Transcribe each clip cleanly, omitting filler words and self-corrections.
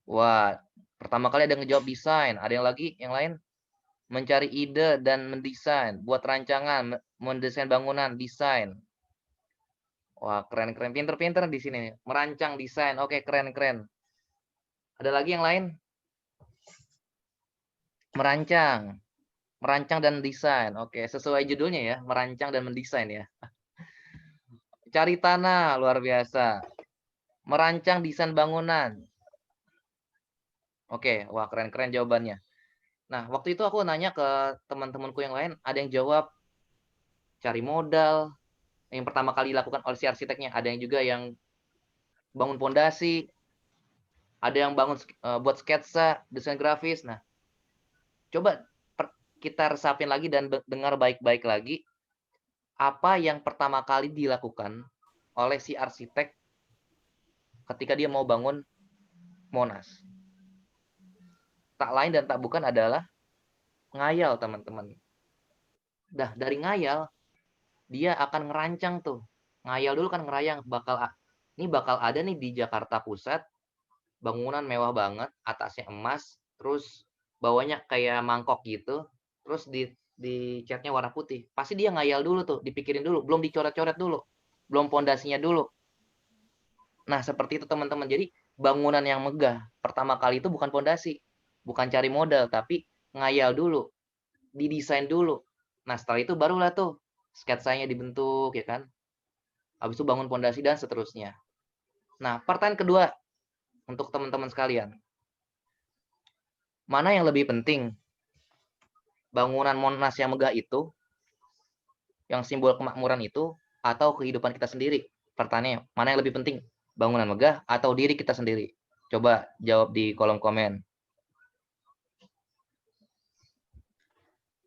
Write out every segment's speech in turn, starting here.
Wah, pertama kali ada yang ngejawab desain, ada yang lagi yang lain mencari ide dan mendesain, buat rancangan, mendesain bangunan, desain. Wah, keren keren, pinter-pinter di sini, merancang desain, oke keren keren. Ada lagi yang lain? Merancang, merancang dan desain, oke sesuai judulnya ya, merancang dan mendesain ya. Cari tanah, luar biasa. Merancang desain bangunan, oke, wah keren keren jawabannya. Nah, waktu itu aku nanya ke teman-temanku yang lain, ada yang jawab cari modal, yang pertama kali dilakukan oleh si arsiteknya, ada yang juga yang bangun pondasi, ada yang buat sketsa, desain grafis. Nah, coba kita resapin lagi dan dengar baik-baik lagi, apa yang pertama kali dilakukan oleh si arsitek ketika dia mau bangun Monas. Tak lain dan tak bukan adalah ngayal, teman-teman. Dah dari ngayal, dia akan ngerancang tuh. Ngayal dulu kan ngerayang, ini bakal ada nih di Jakarta Pusat, bangunan mewah banget, atasnya emas, terus bawahnya kayak mangkok gitu, terus catnya warna putih. Pasti dia ngayal dulu tuh, dipikirin dulu, belum dicoret-coret dulu, belum pondasinya dulu. Nah, seperti itu teman-teman. Jadi, bangunan yang megah, pertama kali itu bukan pondasi, bukan cari modal, tapi ngayal dulu, didesain dulu. Nah, setelah itu barulah tuh sketsanya dibentuk ya kan. Habis itu bangun pondasi dan seterusnya. Nah, pertanyaan kedua untuk teman-teman sekalian, mana yang lebih penting? Bangunan Monas yang megah itu, yang simbol kemakmuran itu, atau kehidupan kita sendiri? Pertanyaannya, mana yang lebih penting? Bangunan megah atau diri kita sendiri? Coba jawab di kolom komen.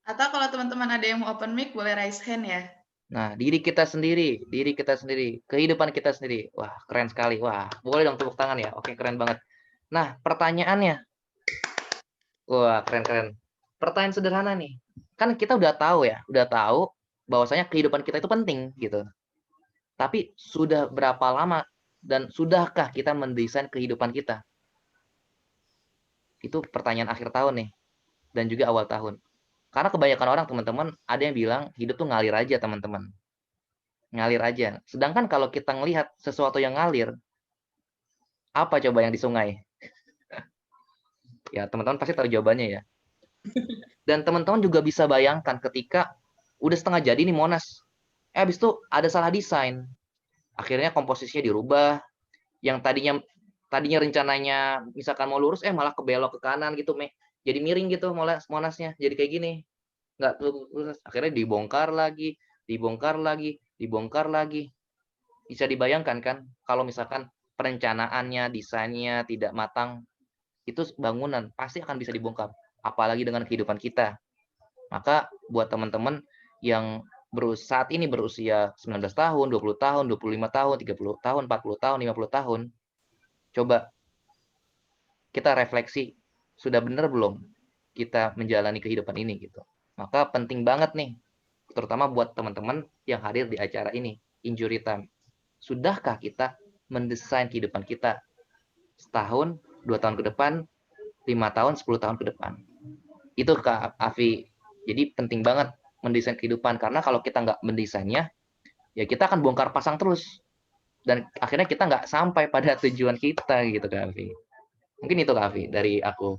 Atau kalau teman-teman ada yang mau open mic, boleh raise hand ya. Nah, diri kita sendiri, kehidupan kita sendiri. Wah, keren sekali. Wah, boleh dong tepuk tangan ya. Oke, keren banget. Nah, pertanyaannya, wah, keren-keren. Pertanyaan sederhana nih. Kan kita udah tahu ya, udah tahu bahwasanya kehidupan kita itu penting gitu. Tapi sudah berapa lama dan sudahkah kita mendesain kehidupan kita? Itu pertanyaan akhir tahun nih dan juga awal tahun. Karena kebanyakan orang teman-teman ada yang bilang hidup tuh ngalir aja teman-teman. Ngalir aja. Sedangkan kalau kita ngelihat sesuatu yang ngalir, apa coba yang di sungai? Ya teman-teman pasti tahu jawabannya ya. Dan teman-teman juga bisa bayangkan ketika udah setengah jadi nih Monas. Habis itu ada salah desain. Akhirnya komposisinya dirubah, yang tadinya tadinya rencananya misalkan mau lurus, malah kebelok ke kanan gitu, jadi miring gitu Monasnya, jadi kayak gini, nggak lurus. Akhirnya dibongkar lagi, dibongkar lagi, dibongkar lagi. Bisa dibayangkan kan, kalau misalkan perencanaannya, desainnya tidak matang, itu bangunan pasti akan bisa dibongkar, apalagi dengan kehidupan kita. Maka buat teman-teman yang saat ini berusia 19 tahun, 20 tahun, 25 tahun, 30 tahun, 40 tahun, 50 tahun, coba kita refleksi, sudah benar belum kita menjalani kehidupan ini gitu. Maka penting banget nih, terutama buat teman-teman yang hadir di acara ini, Injury Time. Sudahkah kita mendesain kehidupan kita setahun, 2 tahun ke depan, 5 tahun, 10 tahun ke depan? Itu Kak Afi. Jadi penting banget mendesain kehidupan, karena kalau kita nggak mendesainnya, ya kita akan bongkar pasang terus. Dan akhirnya kita nggak sampai pada tujuan kita gitu Kak Afi. Mungkin itu Kak Afi dari aku.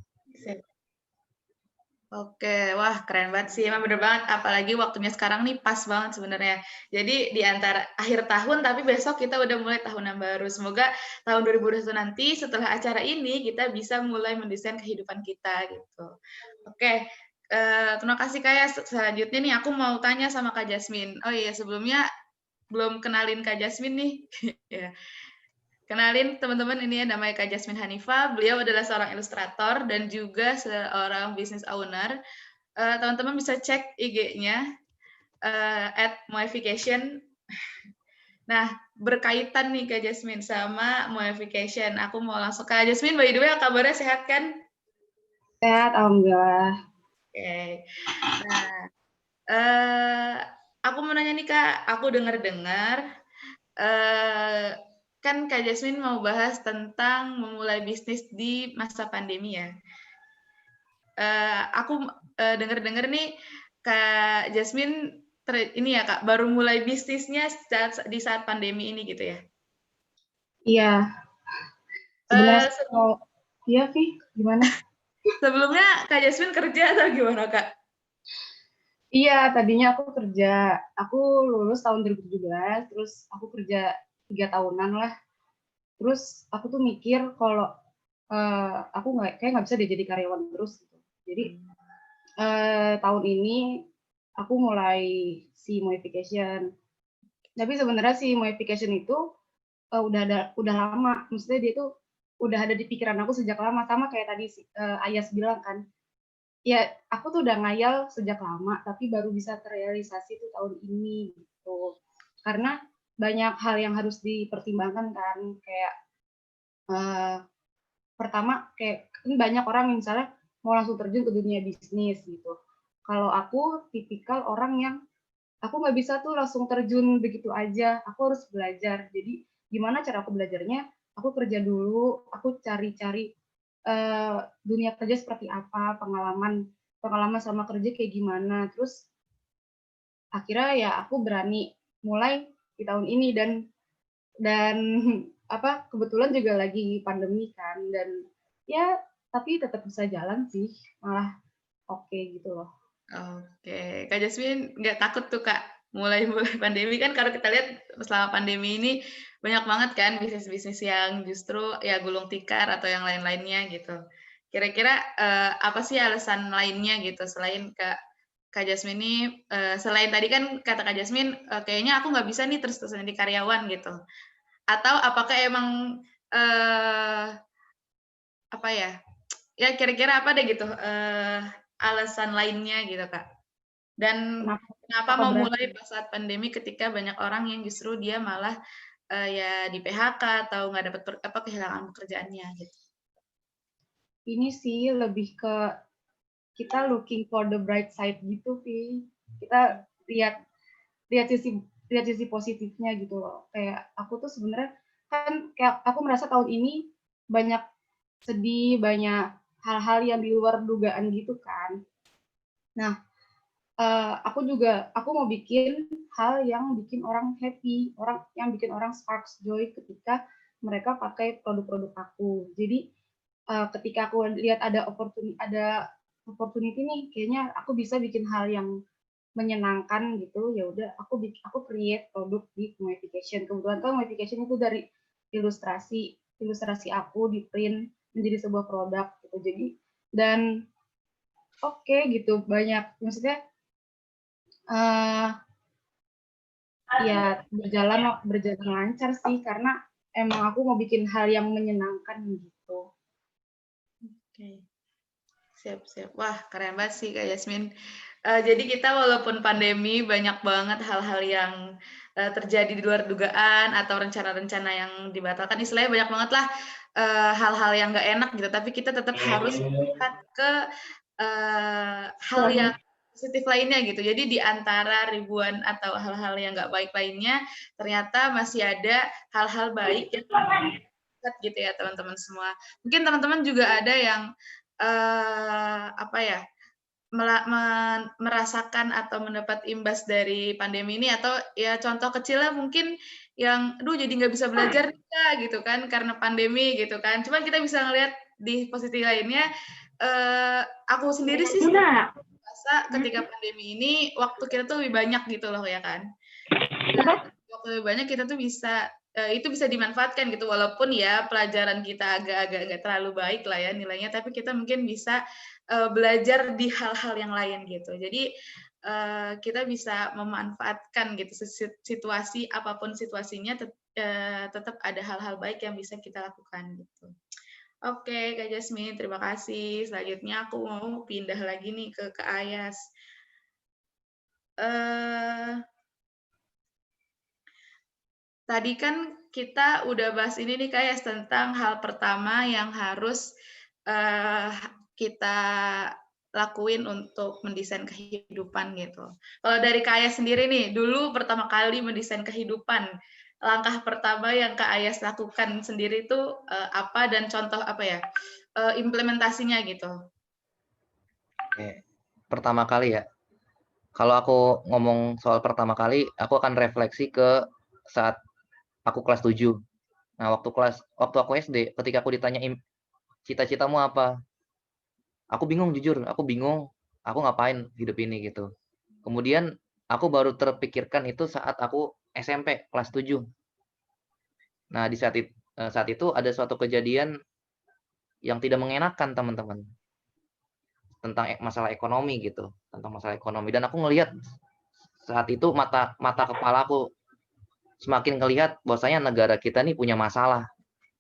Oke, wah keren banget sih, emang bener banget, apalagi waktunya sekarang nih pas banget sebenarnya. Jadi di antara akhir tahun, tapi besok kita udah mulai tahun yang baru. Semoga tahun 2021 nanti setelah acara ini kita bisa mulai mendesain kehidupan kita gitu. Oke, terima kasih Kak ya. Selanjutnya nih aku mau tanya sama Kak Jasmine. Oh iya, sebelumnya belum kenalin Kak Jasmine nih. Ya. Kenalin teman-teman, ini namanya Kak Jasmine Hanifa. Beliau adalah seorang ilustrator dan juga seorang business owner. Teman-teman bisa cek IG-nya @moification. Nah, berkaitan nih Kak Jasmine sama moification. Aku mau langsung Kak Jasmine, by the way, kabarnya sehat kan? Sehat, alhamdulillah. Oke. Nah, aku mau nanya nih Kak, aku dengar-dengar kan Kak Jasmine mau bahas tentang memulai bisnis di masa pandemi ya. Aku dengar-dengar nih Kak Jasmine ini ya Kak, baru mulai bisnisnya di saat pandemi ini gitu ya? Iya, sebenarnya Eh, iya, Vi, gimana? Sebelumnya Kak Jasmine kerja atau gimana Kak? Iya, tadinya aku kerja. Aku lulus tahun 2017, terus aku kerja 3 tahunan lah. Terus aku tuh mikir kalau aku kayak nggak bisa deh jadi karyawan terus gitu. Jadi tahun ini aku mulai si modification. Tapi sebenarnya si modification itu udah lama. Maksudnya dia tuh udah ada di pikiran aku sejak lama, sama kayak tadi Ayas bilang kan. Ya, aku tuh udah ngayal sejak lama, tapi baru bisa terrealisasi tuh tahun ini gitu. Karena banyak hal yang harus dipertimbangkan kan, kayak pertama kayak kan banyak orang misalnya mau langsung terjun ke dunia bisnis gitu. Kalau aku tipikal orang yang aku nggak bisa tuh langsung terjun begitu aja, aku harus belajar. Jadi gimana cara aku belajarnya? Aku kerja dulu, aku cari-cari dunia kerja seperti apa, pengalaman sama kerja kayak gimana. Terus akhirnya ya aku berani mulai di tahun ini dan apa kebetulan juga lagi pandemi kan, dan ya tapi tetap bisa jalan sih, malah oke gitu loh. Oke, Kak Jasmine nggak takut tuh Kak mulai pandemi kan, kalau kita lihat selama pandemi ini banyak banget kan bisnis-bisnis yang justru ya gulung tikar atau yang lain-lainnya gitu. Kira-kira apa sih alasan lainnya gitu selain Kak Jasmine ini selain tadi kan kata Kak Jasmine kayaknya aku nggak bisa nih terus-terusan jadi karyawan gitu. Atau apakah emang apa ya? Ya kira-kira apa deh gitu alasan lainnya gitu Kak. Dan Kenapa kenapa apa mau berarti mulai pas saat pandemi ketika banyak orang yang justru dia malah ya di PHK atau nggak dapat kehilangan pekerjaannya gitu. ini sih lebih ke kita looking for the bright side gitu sih, kita lihat lihat sisi positifnya gitu loh. Kayak aku tuh sebenarnya kan kayak aku merasa tahun ini banyak sedih, banyak hal-hal yang di luar dugaan gitu kan. Nah, aku mau bikin hal yang bikin orang happy, yang bikin orang sparks joy ketika mereka pakai produk-produk aku. Jadi ketika aku lihat ada opportunity nih, kayaknya aku bisa bikin hal yang menyenangkan gitu, ya udah aku create produk di Moification. Kebetulan kan Moification itu dari ilustrasi aku di print menjadi sebuah produk gitu. Jadi dan gitu, banyak maksudnya ya berjalan lancar sih, karena emang aku mau bikin hal yang menyenangkan gitu. Oke. Siap. Wah, keren banget sih Kak Yasmin. Jadi kita walaupun pandemi banyak banget hal-hal yang terjadi di luar dugaan atau rencana-rencana yang dibatalkan. Istilahnya banyak banget lah hal-hal yang nggak enak gitu. Tapi kita tetap harus melihat ke hal yang positif lainnya gitu. Jadi di antara ribuan atau hal-hal yang nggak baik lainnya, ternyata masih ada hal-hal baik yang gitu ya teman-teman semua. Mungkin teman-teman juga ada yang apa ya, merasakan atau mendapat imbas dari pandemi ini, atau ya contoh kecilnya mungkin yang, aduh jadi nggak bisa belajar nih Kak, gitu kan, karena pandemi gitu kan. Cuman kita bisa ngelihat di positif lainnya, aku sendiri sih merasa ketika pandemi ini waktu kita tuh lebih banyak gitu loh ya kan. Waktu lebih banyak kita tuh bisa itu bisa dimanfaatkan gitu, walaupun ya pelajaran kita agak-agak nggak terlalu baik lah ya nilainya, tapi kita mungkin bisa belajar di hal-hal yang lain gitu. Jadi kita bisa memanfaatkan gitu situasi apapun situasinya, tetap ada hal-hal baik yang bisa kita lakukan gitu. Oke, Kak Jasmine, terima kasih. Selanjutnya aku mau pindah lagi nih ke Kak Ayas. Tadi kan kita udah bahas ini nih Kak, tentang hal pertama yang harus kita lakuin untuk mendesain kehidupan gitu. Kalau dari Kak sendiri nih, dulu pertama kali mendesain kehidupan, langkah pertama yang Kak Ayas lakukan sendiri itu apa dan contoh apa ya implementasinya gitu. Oke. Pertama kali ya, kalau aku ngomong soal pertama kali, aku akan refleksi ke saat aku kelas 7. Nah, waktu aku SD, ketika aku ditanya, "Cita-citamu apa?" Aku bingung jujur, aku bingung, aku ngapain hidup ini gitu. Kemudian aku baru terpikirkan itu saat aku SMP kelas 7. Nah, saat itu ada suatu kejadian yang tidak mengenakan teman-teman, tentang masalah ekonomi gitu, tentang masalah ekonomi dan aku ngelihat saat itu mata mata kepalaku semakin ngelihat bahwasanya negara kita nih punya masalah.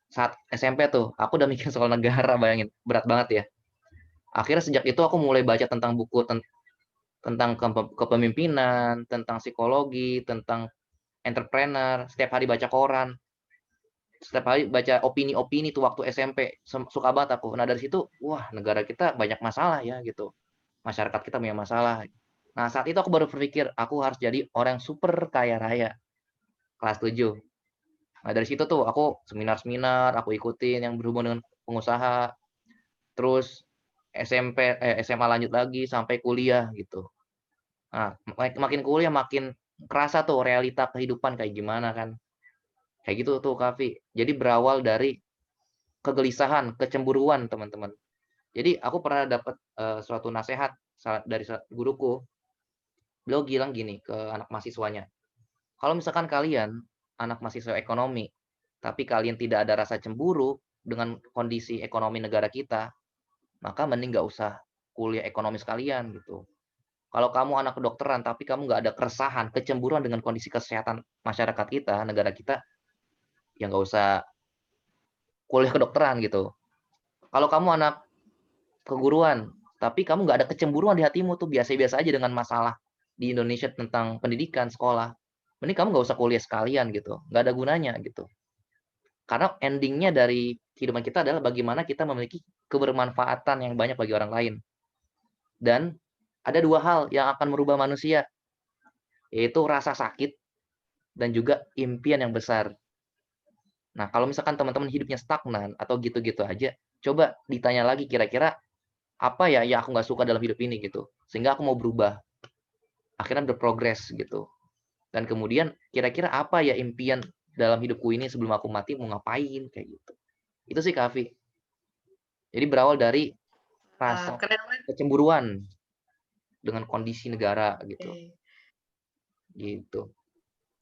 Saat SMP tuh, aku udah mikir soal negara, bayangin, berat banget ya. Akhirnya sejak itu aku mulai baca tentang buku tentang kepemimpinan, tentang psikologi, tentang entrepreneur, setiap hari baca koran, setiap hari baca opini-opini tuh waktu SMP, suka banget aku. Nah dari situ, wah negara kita banyak masalah ya gitu, masyarakat kita punya masalah. Nah saat itu aku baru berpikir, aku harus jadi orang super kaya raya, kelas 7. Nah dari situ tuh aku seminar-seminar, aku ikutin yang berhubungan dengan pengusaha, terus SMA lanjut lagi sampai kuliah gitu. Nah, makin kuliah makin kerasa tuh realita kehidupan kayak gimana kan. Kayak gitu tuh, Kak Vi. Jadi berawal dari kegelisahan, kecemburuan, teman-teman. Jadi aku pernah dapat, suatu nasihat dari guruku. Beliau bilang gini ke anak mahasiswanya, "Kalau misalkan kalian anak mahasiswa ekonomi, tapi kalian tidak ada rasa cemburu dengan kondisi ekonomi negara kita, maka mending nggak usah kuliah ekonomi sekalian," gitu. Kalau kamu anak kedokteran, tapi kamu nggak ada keresahan, kecemburuan dengan kondisi kesehatan masyarakat kita, negara kita, ya nggak usah kuliah kedokteran gitu. Kalau kamu anak keguruan, tapi kamu nggak ada kecemburuan di hatimu tuh, biasa-biasa aja dengan masalah di Indonesia tentang pendidikan, sekolah, mending kamu nggak usah kuliah sekalian gitu, nggak ada gunanya gitu. Karena ending-nya dari kehidupan kita adalah bagaimana kita memiliki kebermanfaatan yang banyak bagi orang lain. Dan ada 2 hal yang akan merubah manusia, yaitu rasa sakit dan juga impian yang besar. Nah, kalau misalkan teman-teman hidupnya stagnan atau gitu-gitu aja, coba ditanya lagi kira-kira apa ya yang aku nggak suka dalam hidup ini gitu, sehingga aku mau berubah, akhirnya berprogres gitu. Dan kemudian kira-kira apa ya impian dalam hidupku ini sebelum aku mati mau ngapain, kayak gitu. Itu sih Kak Afi. Jadi berawal dari rasa Keren banget. kecemburuan dengan kondisi negara gitu, gitu.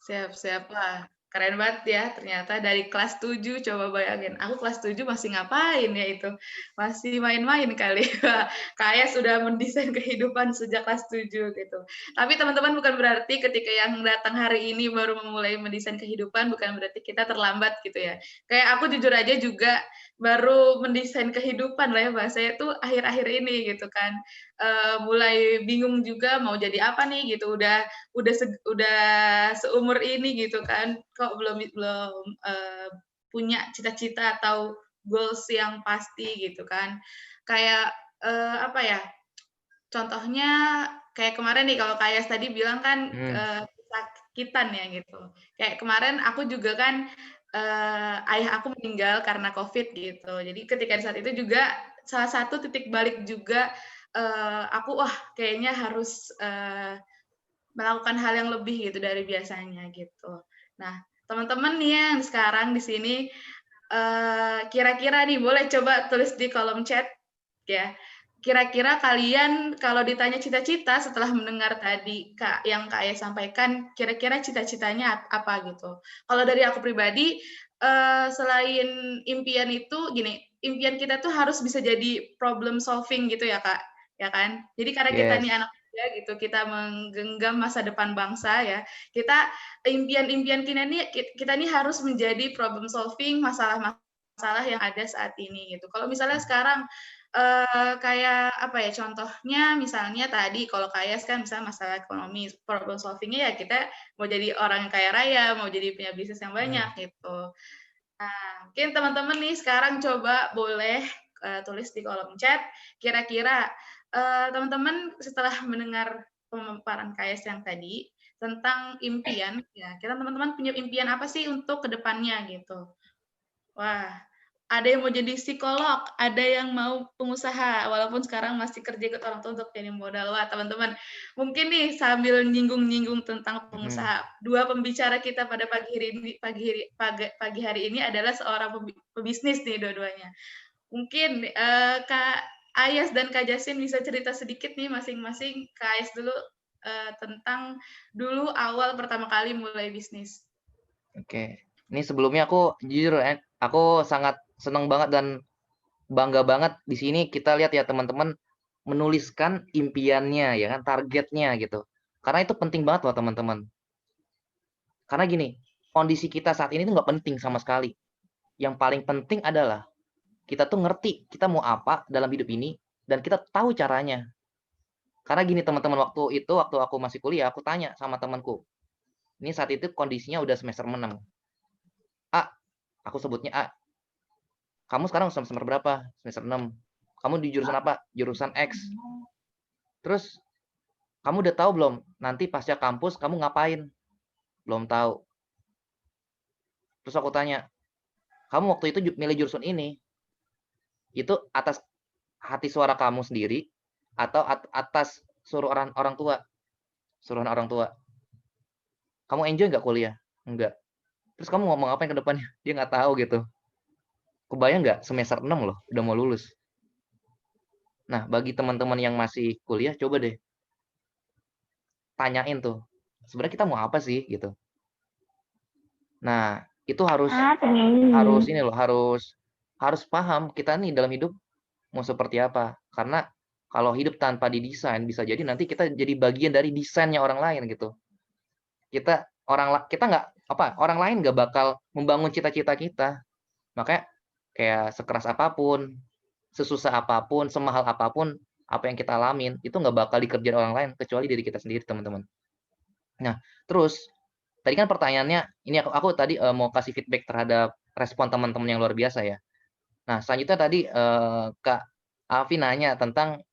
Siap, siap. Wah, keren banget ya ternyata dari kelas 7 coba bayangin. Aku kelas 7 masih ngapain ya itu? Masih main-main kali. Wah, kayak sudah mendesain kehidupan sejak kelas 7 gitu. Tapi teman-teman bukan berarti ketika yang datang hari ini baru memulai mendesain kehidupan bukan berarti kita terlambat gitu ya. Kayak aku jujur aja juga baru mendesain kehidupan lah ya bahasanya tuh akhir-akhir ini gitu kan. Mulai bingung juga mau jadi apa nih gitu. Udah seumur ini gitu kan, kok belum belum, punya cita-cita atau goals yang pasti gitu kan. Kayak, apa ya, contohnya kayak kemarin nih kalau kayak tadi bilang kan, Hmm, kesakitan ya gitu. Kayak kemarin aku juga kan, ayah aku meninggal karena Covid gitu. Jadi ketika di saat itu juga salah satu titik balik juga, aku wah kayaknya harus, melakukan hal yang lebih gitu dari biasanya gitu. Nah, teman-teman nih yang sekarang di sini, kira-kira nih boleh coba tulis di kolom chat ya. Kira-kira kalian kalau ditanya cita-cita setelah mendengar tadi yang Kak Aya sampaikan, kira-kira cita-citanya apa gitu? Kalau dari aku pribadi, selain impian itu gini, impian kita tuh harus bisa jadi problem solving gitu ya Kak, ya kan? Jadi karena kita nih yes. anak muda gitu, kita menggenggam masa depan bangsa ya, kita impian-impian kita nih harus menjadi problem solving masalah-masalah yang ada saat ini gitu. Kalau misalnya sekarang kayak apa ya, contohnya misalnya tadi kalau Kayas kan misalnya masalah ekonomi, problem solving-nya ya kita mau jadi orang yang kaya raya, mau jadi punya bisnis yang banyak Hmm. gitu. Nah, mungkin teman-teman nih sekarang coba boleh tulis di kolom chat, kira-kira teman-teman setelah mendengar pemaparan Kayas yang tadi, tentang impian. Ya, kita teman-teman punya impian apa sih untuk kedepannya gitu. Wah, ada yang mau jadi psikolog, ada yang mau pengusaha, walaupun sekarang masih kerja ikut orang tua untuk jadi modal. Wah, teman-teman, mungkin nih sambil nyinggung-nyinggung tentang pengusaha, dua pembicara kita pada pagi hari ini adalah seorang pebisnis nih dua-duanya. Mungkin Kak Ayas dan Kak Jasin bisa cerita sedikit nih masing-masing. Kak Ayas dulu tentang dulu awal pertama kali mulai bisnis. Oke. Ini sebelumnya aku jujur aku sangat senang banget dan bangga banget di sini kita lihat ya teman-teman menuliskan impiannya ya kan, targetnya gitu. Karena itu penting banget loh teman-teman. Karena gini, kondisi kita saat ini tuh nggak penting sama sekali. Yang paling penting adalah kita tuh ngerti kita mau apa dalam hidup ini dan kita tahu caranya. Karena gini teman-teman, waktu aku masih kuliah, aku tanya sama temanku. Ini saat itu kondisinya udah semester 6. A, aku sebutnya A. Kamu sekarang semester berapa? Semester 6. Kamu di jurusan apa? Jurusan X. Terus kamu udah tahu belum nanti pasca kampus kamu ngapain? Belum tahu. Terus aku tanya, kamu waktu itu milih jurusan ini, itu atas hati suara kamu sendiri atau atas suruhan orang tua? Suruhan orang tua. Kamu enjoy nggak kuliah? Enggak. Terus kamu ngomong apa yang ke depannya? Dia nggak tahu gitu. Kebayang nggak semester 6 loh, udah mau lulus. Nah, bagi teman-teman yang masih kuliah, coba deh tanyain tuh, sebenarnya kita mau apa sih gitu. Nah, itu harus ini loh, harus paham kita nih dalam hidup mau seperti apa. Karena kalau hidup tanpa didesain bisa jadi nanti kita jadi bagian dari desainnya orang lain gitu. Kita nggak orang lain nggak bakal membangun cita-cita kita. Makanya kayak sekeras apapun, sesusah apapun, semahal apapun apa yang kita alamin itu nggak bakal dikerjain orang lain kecuali diri kita sendiri, teman-teman. Nah, terus tadi kan pertanyaannya ini aku tadi mau kasih feedback terhadap respon teman-teman yang luar biasa ya. Nah, selanjutnya tadi Kak Alfi nanya tentang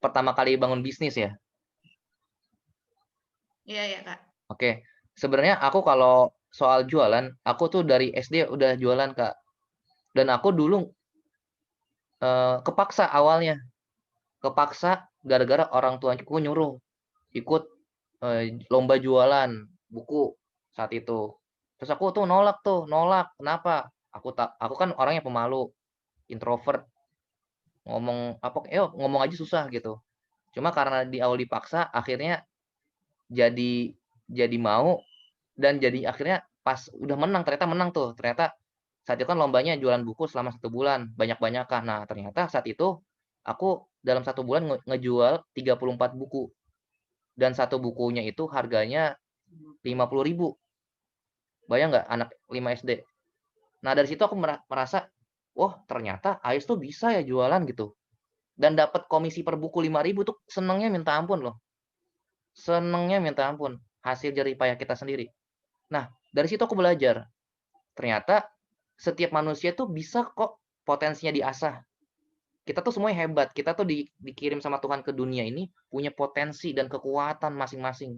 pertama kali bangun bisnis ya. Iya, ya, Kak. Oke. Sebenarnya aku kalau soal jualan, aku tuh dari SD udah jualan, Kak. Dan aku dulu kepaksa awalnya. Kepaksa gara-gara orang tuaku nyuruh ikut lomba jualan buku saat itu. Terus aku tuh nolak. Kenapa? Aku kan orangnya pemalu, introvert, ngomong aja susah gitu. Cuma karena di awal dipaksa, akhirnya jadi mau dan jadi akhirnya pas udah menang ternyata menang tuh. Ternyata saat itu kan lombanya jualan buku selama 1 bulan, banyak-banyakan. Nah, ternyata saat itu aku dalam 1 bulan ngejual 34 buku dan satu bukunya itu harganya 50.000. Bayang nggak anak 5 SD? Nah, dari situ aku merasa, "Oh, ternyata Ais tuh bisa ya jualan," gitu. Dan dapat komisi per buku 5.000 tuh senengnya minta ampun loh. Senengnya minta ampun, hasil jerih payah kita sendiri. Nah, dari situ aku belajar, ternyata setiap manusia tuh bisa kok potensinya diasah. Kita tuh semuanya hebat, kita tuh dikirim sama Tuhan ke dunia ini punya potensi dan kekuatan masing-masing.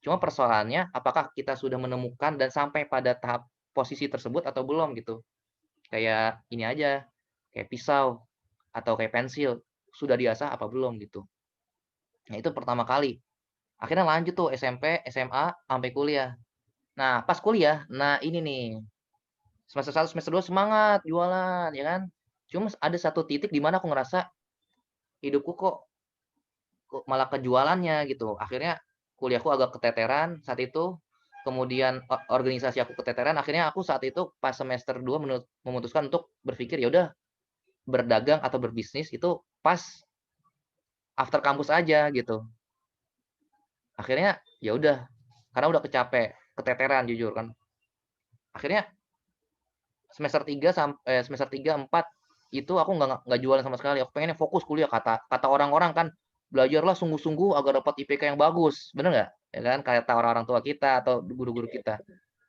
Cuma persoalannya apakah kita sudah menemukan dan sampai pada tahap posisi tersebut atau belum gitu. Kayak ini aja, kayak pisau atau kayak pensil, sudah diasah apa belum gitu. Nah, itu pertama kali. Akhirnya lanjut tuh SMP, SMA, sampai kuliah. Nah, pas kuliah, nah ini nih, semester 1, semester 2 semangat jualan ya kan. Cuma ada satu titik di mana aku ngerasa hidupku kok malah ke jualannya gitu. Akhirnya kuliahku agak keteteran saat itu, kemudian organisasi aku keteteran, akhirnya aku saat itu pas semester 2 memutuskan untuk berpikir, ya udah berdagang atau berbisnis itu pas after kampus aja gitu. Akhirnya ya udah, karena udah keteteran jujur kan. Akhirnya semester 3, 4 itu aku nggak jualan sama sekali. Aku pengennya fokus kuliah kata orang-orang kan, belajarlah sungguh-sungguh agar dapat IPK yang bagus, bener nggak? Ya kan, kata orang-orang tua kita atau guru-guru kita.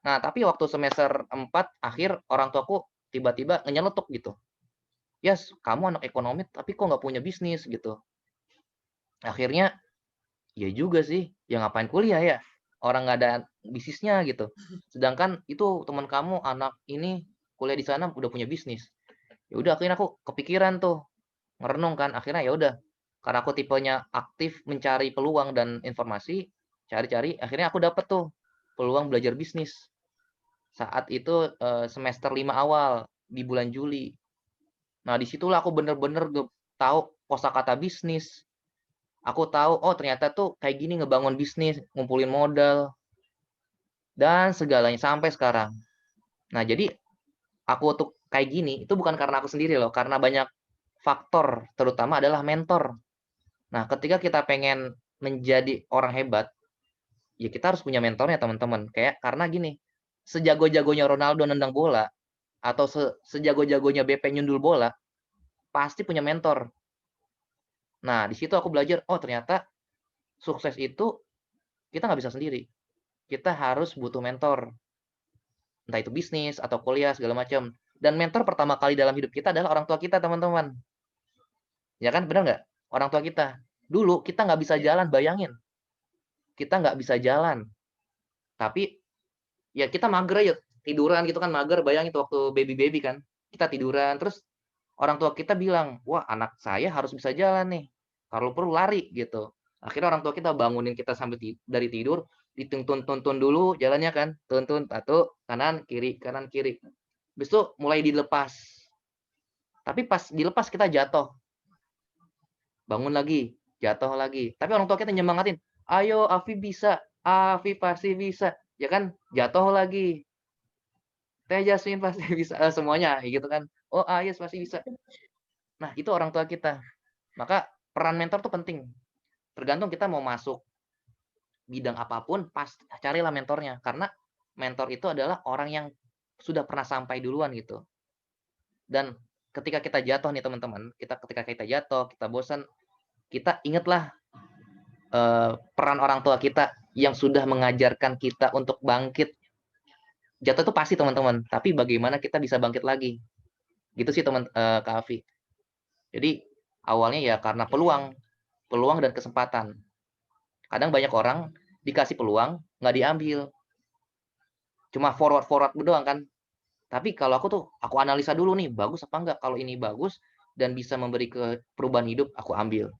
Nah, tapi waktu semester 4 akhir orang tuaku tiba-tiba nyeletuk gitu. "Yas, kamu anak ekonomi tapi kok nggak punya bisnis?" gitu. Akhirnya, ya juga sih, ya ngapain kuliah ya? orang nggak ada bisnisnya gitu. Sedangkan itu teman kamu anak ini kuliah di sana udah punya bisnis. Ya udah akhirnya aku kepikiran tuh, merenung kan, akhirnya ya udah, karena aku tipenya aktif mencari peluang dan informasi, cari-cari, akhirnya aku dapet tuh peluang belajar bisnis. Saat itu, semester 5 awal, di bulan Juli. Nah, disitulah aku bener-bener tahu kosakata bisnis. Aku tahu, oh ternyata tuh kayak gini ngebangun bisnis, ngumpulin modal, dan segalanya sampai sekarang. Nah, jadi aku tuh kayak gini, itu bukan karena aku sendiri loh, karena banyak faktor, terutama adalah mentor. Nah, ketika kita pengen menjadi orang hebat, ya kita harus punya mentornya teman-teman. Kayak karena gini, sejago-jagonya Ronaldo nendang bola, atau sejago-jagonya BP nyundul bola, pasti punya mentor. Nah, di situ aku belajar, oh ternyata sukses itu kita nggak bisa sendiri. Kita harus butuh mentor. Entah itu bisnis atau kuliah segala macam. Dan mentor pertama kali dalam hidup kita adalah orang tua kita, teman-teman. Ya kan, benar nggak? Orang tua kita. Dulu kita nggak bisa Ya. jalan, bayangin. Kita nggak bisa jalan. Tapi ya kita mager aja, tiduran gitu kan mager, bayangin tuh waktu baby-baby kan. Kita tiduran, terus orang tua kita bilang, "Wah, anak saya harus bisa jalan nih. Kalau perlu lari," gitu. Akhirnya orang tua kita bangunin kita sambil dari tidur, dituntun-tuntun dulu jalannya kan, tuntun, satu, kanan, kiri. Habis itu mulai dilepas. Tapi pas dilepas kita jatuh, bangun lagi, jatuh lagi. Tapi orang tua kita nyemangatin, "Ayo Afi bisa, Afi pasti bisa." Ya kan, jatuh lagi. Teh Jasmine pasti bisa, semuanya gitu kan. Oh, Ayes pasti bisa. Nah, itu orang tua kita. Maka peran mentor tuh penting. Tergantung kita mau masuk bidang apapun, carilah mentornya. Karena mentor itu adalah orang yang sudah pernah sampai duluan gitu. Dan ketika kita jatuh nih teman-teman, ketika kita jatuh, kita bosan, kita ingatlah peran orang tua kita yang sudah mengajarkan kita untuk bangkit. Jatuh itu pasti teman-teman, tapi bagaimana kita bisa bangkit lagi. Gitu sih Kak Afi. Jadi awalnya ya karena Oke. peluang dan kesempatan. Kadang banyak orang dikasih peluang nggak diambil, cuma forward doang kan. Tapi kalau aku tuh aku analisa dulu nih bagus apa enggak. Kalau ini bagus dan bisa memberi perubahan hidup, aku ambil.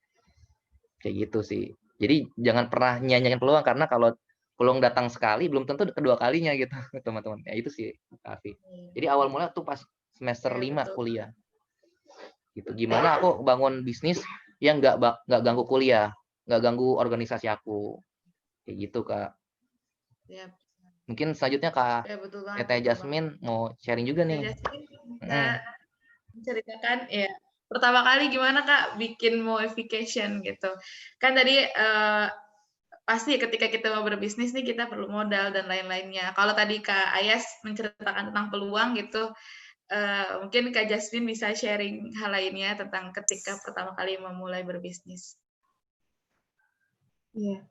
Kayak gitu sih. Jadi jangan pernah nyanyain peluang karena kalau peluang datang sekali belum tentu kedua kalinya gitu teman-teman. Ya itu sih Kavi. Jadi awal mula tuh pas semester Ya, 5 betul. kuliah. Gitu. Gimana aku bangun bisnis yang nggak ganggu kuliah, nggak ganggu organisasi aku. Kayak gitu, Kak. Ya, Mungkin selanjutnya Kak ya betul banget, Teteh betul banget. Jasmine mau sharing juga Teh nih. Jasmine bisa Mm. menceritakan ya pertama kali gimana Kak bikin moification gitu. Kan tadi pasti ketika kita mau berbisnis nih kita perlu modal dan lain-lainnya. Kalau tadi Kak Ayas menceritakan tentang peluang gitu, mungkin Kak Jasmine bisa sharing hal lainnya tentang ketika pertama kali memulai berbisnis. Iya,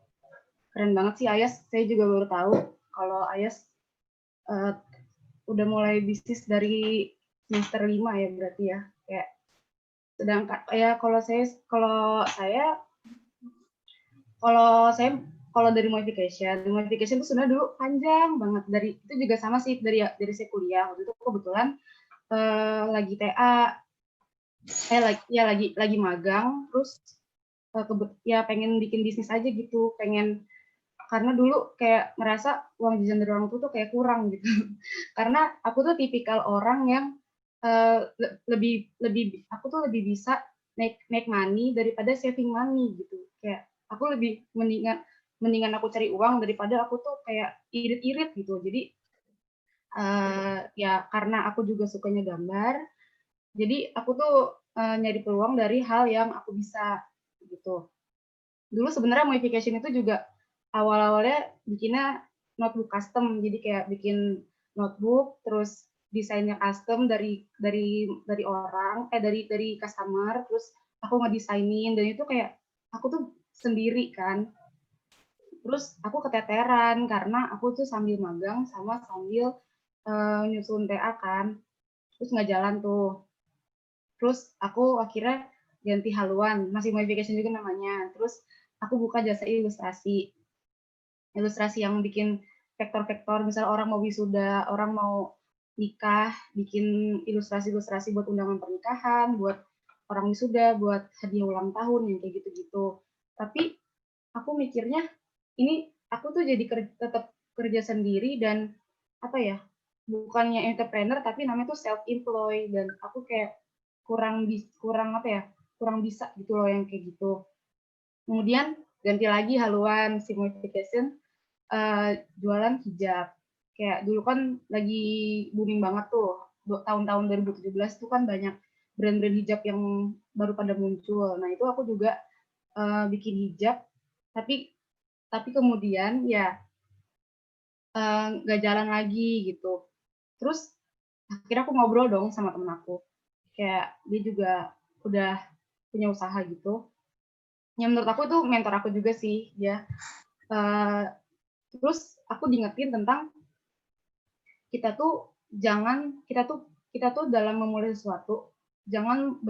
keren banget sih Ayas. Saya juga baru tahu kalau Ayas uh, udah mulai bisnis dari semester 5 ya berarti ya. Kayak sedangkan ya kalau dari modification itu sebenarnya dulu panjang banget, dari itu juga sama sih dari saya kuliah. Waktu itu kebetulan lagi TA, lagi magang, terus ya pengen bikin bisnis aja gitu, karena dulu kayak merasa uang jajan dari orang tua tuh kayak kurang gitu. Karena aku tuh tipikal orang yang aku tuh lebih bisa make money daripada saving money gitu. Kayak aku lebih mendingan aku cari uang daripada aku tuh kayak irit-irit gitu. Jadi ya karena aku juga sukanya gambar, jadi aku tuh nyari peluang dari hal yang aku bisa gitu. Dulu sebenarnya modification itu juga awal-awalnya bikinnya notebook custom, jadi kayak bikin notebook terus desainnya custom dari orang dari customer, terus aku ngedesainin, dan itu kayak aku tuh sendiri kan. Terus aku keteteran karena aku tuh sambil magang sama sambil nyusun TA kan, terus nggak jalan tuh. Terus aku akhirnya ganti haluan, masih modification juga namanya. Terus aku buka jasa ilustrasi. ilustrasi yang bikin vektor-vektor, misal orang mau wisuda, orang mau nikah, bikin ilustrasi-ilustrasi buat undangan pernikahan, buat orang wisuda, buat hadiah ulang tahun, yang kayak gitu-gitu. Tapi aku mikirnya, ini aku tuh jadi tetap kerja sendiri dan apa ya, bukannya entrepreneur tapi namanya tuh self employed, dan aku kayak kurang bisa gitu loh yang kayak gitu. Kemudian ganti lagi haluan simplification, jualan hijab. Kayak dulu kan lagi booming banget tuh, tahun-tahun 2017 tuh kan banyak brand-brand hijab yang baru pada muncul. Nah itu aku juga bikin hijab, tapi kemudian ya nggak jalan lagi gitu. Terus akhirnya aku ngobrol dong sama temen aku, kayak dia juga udah punya usaha gitu. Yang menurut aku tuh mentor aku juga sih ya. Terus aku diingetin tentang kita tuh dalam memulai sesuatu jangan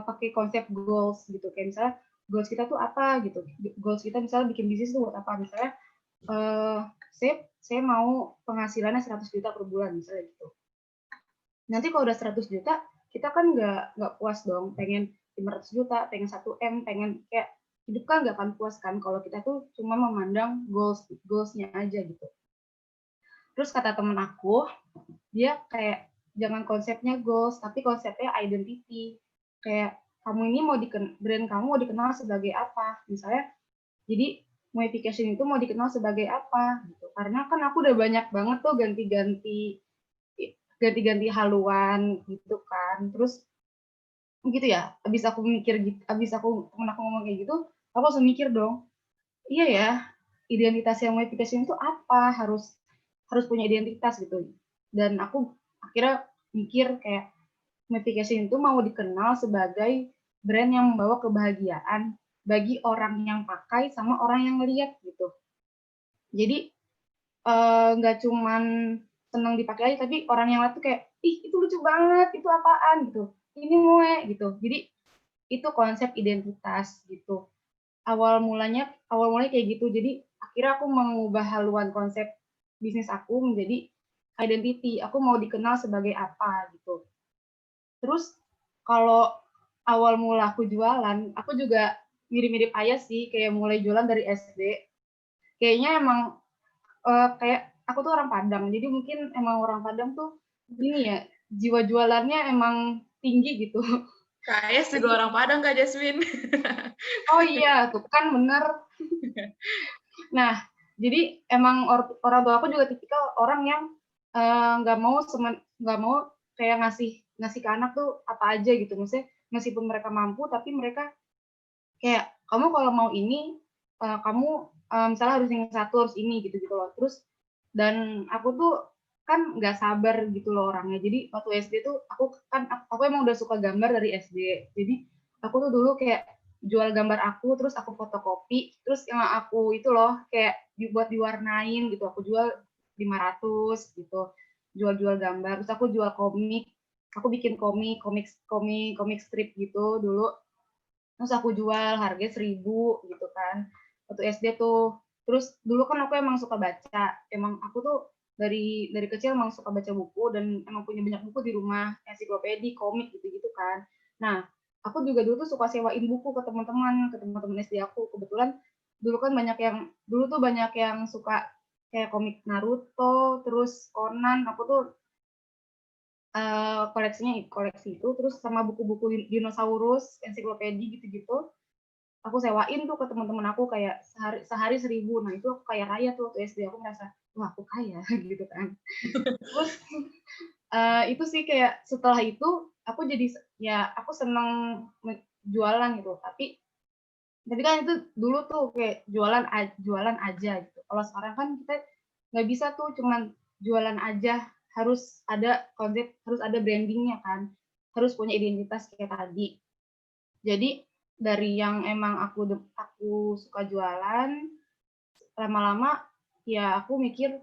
pakai konsep goals gitu, kayak misalnya goals kita tuh apa gitu, goals kita misalnya bikin bisnis tuh buat apa, misalnya saya mau penghasilannya 100 juta per bulan misalnya gitu. Nanti kalau udah 100 juta kita kan nggak puas dong, pengen 500 juta, pengen 1 M, pengen kayak hidup kan nggak akan puas kan kalau kita tuh cuma memandang goalsnya aja gitu. Terus kata temen aku, dia kayak jangan konsepnya goals, tapi konsepnya identity. Kayak kamu ini brand kamu mau dikenal sebagai apa? Misalnya, jadi Moification itu mau dikenal sebagai apa? Gitu. Karena kan aku udah banyak banget tuh ganti-ganti haluan gitu kan. Terus gitu ya, abis aku temen aku ngomong kayak gitu, aku langsung mikir dong, iya ya, identitas yang Moification itu apa? Harus punya identitas gitu. Dan aku akhirnya mikir kayak Moification itu mau dikenal sebagai brand yang membawa kebahagiaan bagi orang yang pakai sama orang yang ngeliat gitu. Jadi nggak cuman senang dipakai aja, tapi orang yang lihat tuh kayak, ih itu lucu banget, itu apaan gitu, ini Moe gitu. Jadi itu konsep identitas gitu. Awal mulanya kayak gitu. Jadi akhirnya aku mengubah haluan konsep bisnis aku menjadi identity. Aku mau dikenal sebagai apa gitu. Terus kalau awal mula aku jualan, aku juga mirip-mirip Ayah sih, kayak mulai jualan dari SD. Kayaknya emang kayak aku tuh orang Padang, jadi mungkin emang orang Padang tuh ini ya, jiwa jualannya emang tinggi gitu. Kayaknya juga orang Padang, Kak Jasmine. Oh iya, tuh kan bener. Nah, jadi emang orang tua aku juga tipikal orang yang nggak mau kayak ngasih ke anak tuh apa aja gitu. Maksudnya meskipun mereka mampu, tapi mereka kayak kamu kalau mau ini, kamu misalnya harus yang satu, harus ini gitu loh. Terus dan aku tuh kan nggak sabar gitu loh orangnya. Jadi waktu SD tuh aku emang udah suka gambar dari SD. Jadi aku tuh dulu kayak jual gambar aku, terus aku fotokopi, terus yang aku itu loh kayak dibuat diwarnain gitu. Aku jual 500 gitu. Jual-jual gambar, terus aku jual komik. Aku bikin komik strip gitu dulu. Terus aku jual harganya 1.000 gitu kan. Waktu SD tuh. Terus dulu kan aku emang suka baca. Emang aku tuh dari kecil emang suka baca buku dan emang punya banyak buku di rumah, ensiklopedi, komik gitu-gitu kan. Nah, aku juga dulu tuh suka sewain buku ke teman-teman SD aku. Kebetulan dulu tuh banyak yang suka kayak komik Naruto, terus Conan. Aku tuh koleksi itu, terus sama buku-buku dinosaurus, ensiklopedi gitu-gitu. Aku sewain tuh ke teman-teman aku kayak sehari 1.000. Nah itu aku kaya raya tuh waktu SD, aku merasa wah aku kaya gitu kan. Terus itu sih kayak setelah itu aku jadi ya aku seneng jualan gitu, tapi kan itu dulu tuh kayak jualan aja gitu. Kalau sekarang kan kita nggak bisa tuh cuman jualan aja, harus ada konsep, harus ada brandingnya kan, harus punya identitas kayak tadi. Jadi dari yang emang aku suka jualan, lama-lama ya aku mikir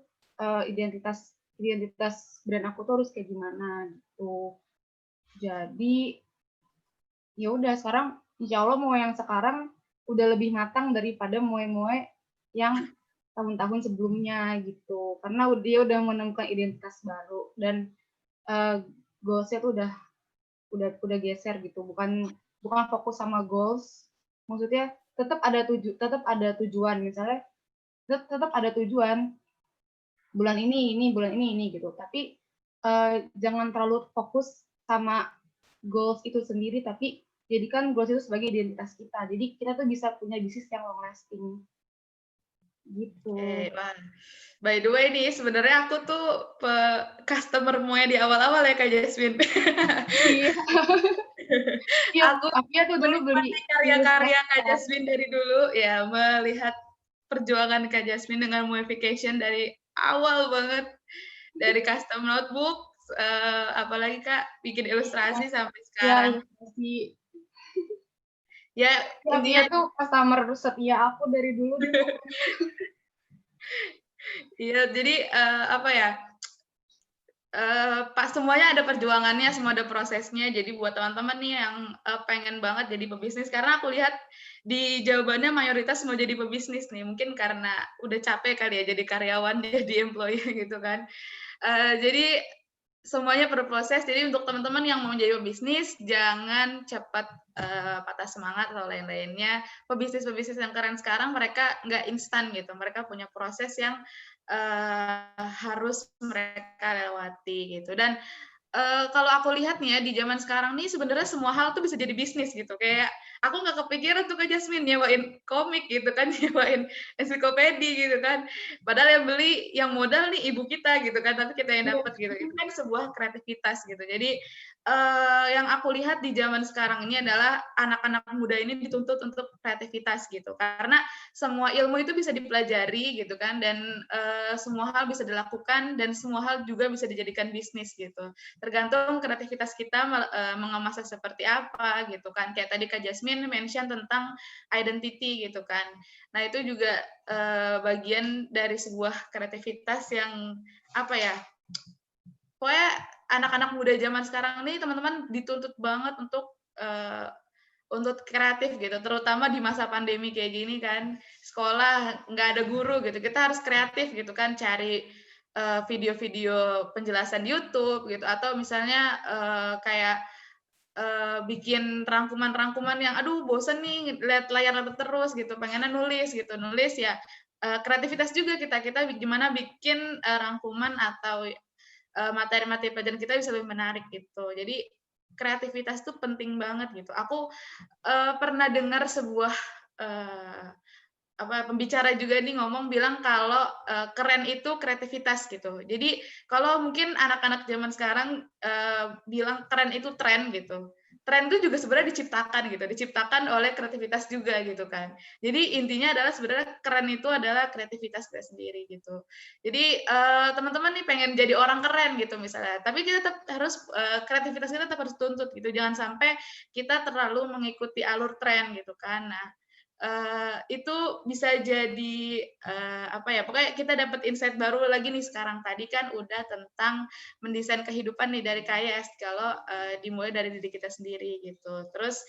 identitas brand aku tuh harus kayak gimana gitu. Jadi ya udah sekarang insya Allah mau yang sekarang udah lebih matang daripada moe-moe yang tahun-tahun sebelumnya gitu. Karena dia udah menemukan identitas baru dan goals-nya tuh udah geser gitu. Bukan fokus sama goals. Maksudnya tetap ada tujuan, misalnya tetap ada tujuan bulan ini gitu. Tapi jangan terlalu fokus sama goals itu sendiri, tapi jadikan goals itu sebagai identitas kita. Jadi kita tuh bisa punya bisnis yang long lasting gitu. Wah. By the way nih, sebenarnya aku tuh customer Moe di awal-awal ya Kak Jasmine. Iya. Iya, Aku tuh dulu beli menikmati karya-karya Kak Jasmine dari dulu, ya melihat perjuangan Kak Jasmine dengan Moification dari awal banget, dari custom notebook, apalagi Kak bikin ilustrasi sampai sekarang. Ya, intinya tuh customer setia aku dari dulu deh. Iya, jadi apa ya? Pas semuanya ada perjuangannya, semua ada prosesnya. Jadi buat teman-teman nih yang pengen banget jadi pebisnis, karena aku lihat di jawabannya mayoritas mau jadi pebisnis nih. Mungkin karena udah capek kali ya jadi karyawan, jadi employee gitu kan. Jadi semuanya berproses. Jadi untuk teman-teman yang mau jadi pebisnis, jangan cepat patah semangat atau lain-lainnya. Pebisnis-pebisnis yang keren sekarang mereka nggak instan gitu. Mereka punya proses yang harus mereka lewati gitu. Dan kalau aku lihat nih ya di zaman sekarang nih sebenarnya semua hal tuh bisa jadi bisnis gitu. Kayak aku nggak kepikiran tuh Kak Jasmine nyewain komik gitu kan, nyewain ensiklopedi gitu kan. Padahal yang beli, yang modal nih ibu kita gitu kan, tapi kita yang dapat gitu. Itu kan sebuah kreativitas gitu. Jadi yang aku lihat di zaman sekarang ini adalah anak-anak muda ini dituntut untuk kreativitas gitu. Karena semua ilmu itu bisa dipelajari gitu kan, dan semua hal bisa dilakukan, dan semua hal juga bisa dijadikan bisnis gitu. Tergantung kreativitas kita mengemasnya seperti apa gitu kan. Kayak tadi Kak Jasmine mention tentang identity gitu kan. Nah itu juga bagian dari sebuah kreativitas yang apa ya, pokoknya anak-anak muda zaman sekarang ini teman-teman dituntut banget untuk kreatif gitu, terutama di masa pandemi kayak gini kan, sekolah nggak ada guru gitu, kita harus kreatif gitu kan, cari video-video penjelasan di YouTube gitu, atau misalnya kayak bikin rangkuman-rangkuman yang aduh bosen nih lihat layar laptop terus gitu, pengennya nulis ya kreativitas juga kita gimana bikin rangkuman atau materi-materi pelajaran kita bisa lebih menarik gitu. Jadi kreativitas tuh penting banget gitu. Aku pernah dengar sebuah pembicara juga nih ngomong bilang kalau keren itu kreativitas gitu. Jadi kalau mungkin anak-anak zaman sekarang bilang keren itu tren gitu. Tren itu juga sebenarnya diciptakan oleh kreativitas juga gitu kan. Jadi intinya adalah sebenarnya keren itu adalah kreativitas kita sendiri gitu. Jadi teman-teman nih pengen jadi orang keren gitu misalnya, tapi kita tetap harus kreativitas kita tetap harus tuntut gitu. Jangan sampai kita terlalu mengikuti alur tren gitu kan. Nah, itu bisa jadi pokoknya kita dapat insight baru lagi nih sekarang. Tadi kan udah tentang mendesain kehidupan nih dari KYS kalau dimulai dari diri kita sendiri gitu. Terus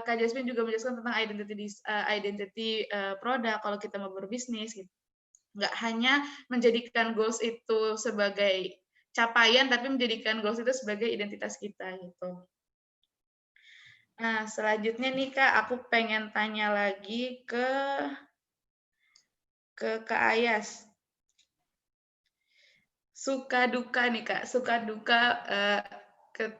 Kak Jasmine juga menjelaskan tentang identity produk kalau kita mau berbisnis gitu. Nggak hanya menjadikan goals itu sebagai capaian, tapi menjadikan goals itu sebagai identitas kita gitu. Nah, selanjutnya nih Kak, aku pengen tanya lagi ke Kak Ayas. Suka duka nih Kak, suka duka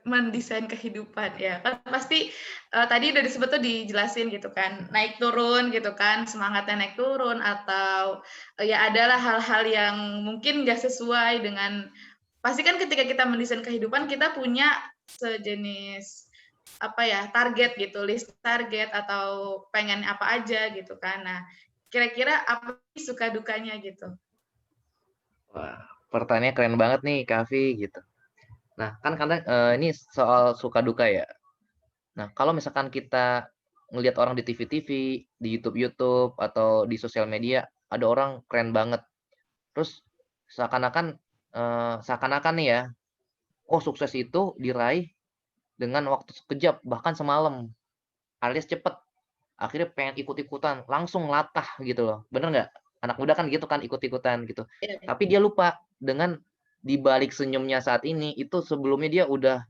mendesain kehidupan ya. Kan pasti tadi udah disebut tuh dijelasin gitu kan, naik turun gitu kan, semangatnya naik turun atau ya adalah hal-hal yang mungkin nggak sesuai dengan, pasti kan ketika kita mendesain kehidupan kita punya sejenis target gitu, list target atau pengen apa aja gitu kan. Nah, kira-kira apa sih suka dukanya gitu? Wah, pertanyaannya keren banget nih, Kavi gitu. Nah, kan kadang ini soal suka duka ya. Nah, kalau misalkan kita ngelihat orang di TV-TV, di YouTube-YouTube atau di sosial media, ada orang keren banget. Terus seakan-akan nih ya, oh sukses itu diraih dengan waktu sekejap, bahkan semalam, alias cepet. akhirnya pengen ikut-ikutan, langsung latah gitu loh. Bener nggak? Anak muda kan gitu kan, ikut-ikutan gitu. Iya. Tapi dia lupa dengan di balik senyumnya saat ini, itu sebelumnya dia udah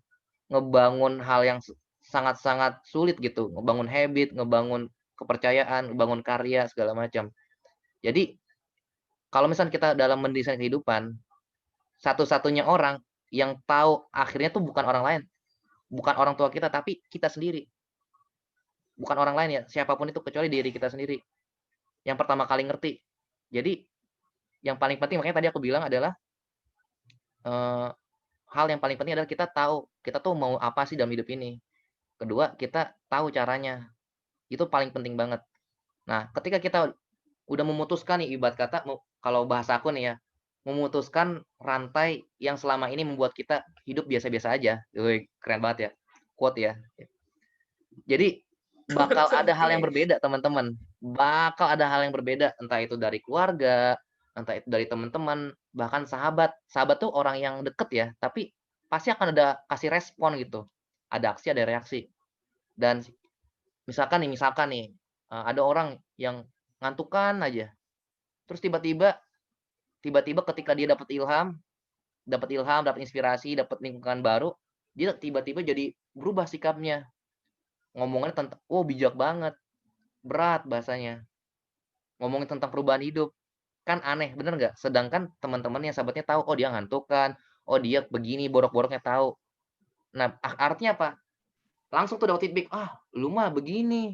ngebangun hal yang sangat-sangat sulit gitu, ngebangun habit, ngebangun kepercayaan, ngebangun karya segala macam. Jadi kalau misalnya kita dalam mendesain kehidupan, satu-satunya orang yang tahu akhirnya tuh bukan orang lain, bukan orang tua kita, tapi kita sendiri. Bukan orang lain ya, siapapun itu kecuali diri kita sendiri, yang pertama kali ngerti. Jadi yang paling penting makanya tadi aku bilang adalah, eee, hal yang paling penting adalah kita tahu, kita tuh mau apa sih dalam hidup ini. Kedua, kita tahu caranya, itu paling penting banget. Nah, ketika kita udah memutuskan nih ibarat kata kalau bahasa aku nih ya, memutuskan rantai yang selama ini membuat kita hidup biasa-biasa aja. Wih, keren banget ya, quote ya. Jadi, bakal ada hal yang berbeda teman-teman, bakal ada hal yang berbeda, entah itu dari keluarga, entah itu dari teman-teman, bahkan sahabat. Sahabat tuh orang yang deket ya, tapi pasti akan ada kasih respon gitu, ada aksi, ada reaksi. Dan misalkan nih, ada orang yang ngantukan aja, terus tiba-tiba ketika dia dapat ilham, dapat inspirasi, dapat lingkungan baru, dia tiba-tiba jadi berubah sikapnya. Ngomongnya tentang oh bijak banget, berat bahasanya, ngomongin tentang perubahan hidup. Kan aneh, bener nggak? Sedangkan teman-temannya, sahabatnya tahu, oh dia ngantuk kan, oh dia begini, borok-boroknya tahu. Nah, artinya apa? Langsung tuh dapat feedback, "Ah, lu mah begini.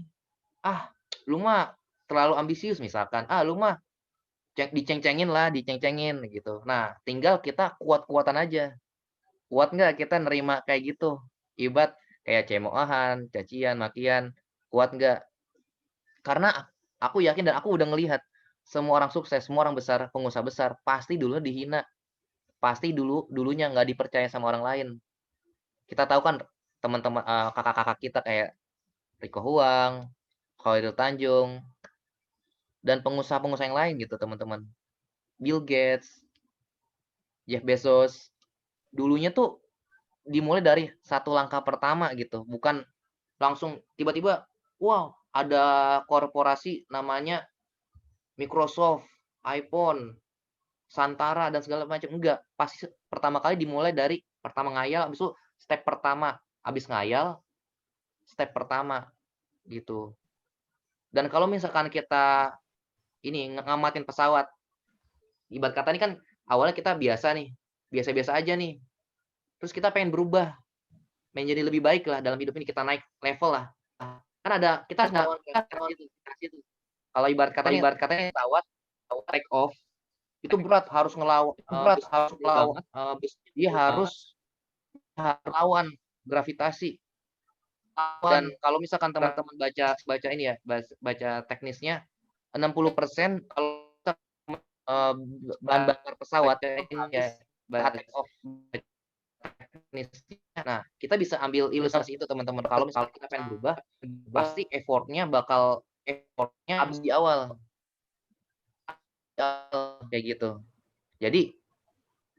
Ah, lu mah terlalu ambisius," misalkan. "Ah, lu mah diceng-cengin lah, diceng-cengin," gitu. Nah, tinggal kita kuat-kuatan aja. Kuat nggak kita nerima kayak gitu? Ibarat kayak cemoohan, cacian, makian, kuat nggak? Karena aku yakin dan aku udah ngelihat, semua orang sukses, semua orang besar, pengusaha besar, pasti dulu dihina, pasti dulunya nggak dipercaya sama orang lain. Kita tahu kan teman-teman, kakak-kakak kita kayak Rico Huang, Khairil Tanjung, dan pengusaha-pengusaha yang lain gitu teman-teman. Bill Gates, Jeff Bezos, dulunya tuh dimulai dari satu langkah pertama gitu, bukan langsung tiba-tiba, wow ada korporasi namanya Microsoft, iPhone, Santara dan segala macam, enggak. Pasti pertama kali dimulai dari pertama ngayal, habis itu step pertama, habis ngayal, step pertama, gitu. Dan kalau misalkan kita ini ngamatin pesawat, ibarat kata ini kan awalnya kita biasa nih, biasa-biasa aja nih, terus kita pengen berubah, pengen jadi lebih baik lah dalam hidup ini, kita naik level lah. Kan ada kita harus ngelawan itu. Kalau ibarat katanya pesawat take off, itu berat, harus ngelawan, dia harus lawan gravitasi. Dan kalau misalkan teman-teman baca baca ini ya, baca teknisnya, 60% kalau bahan bakar pesawat ya, take off teknisnya. Nah, kita bisa ambil ilustrasi itu teman-teman. Kalau misalnya kita pengen berubah, pasti effortnya habis di awal. Kayak gitu. Jadi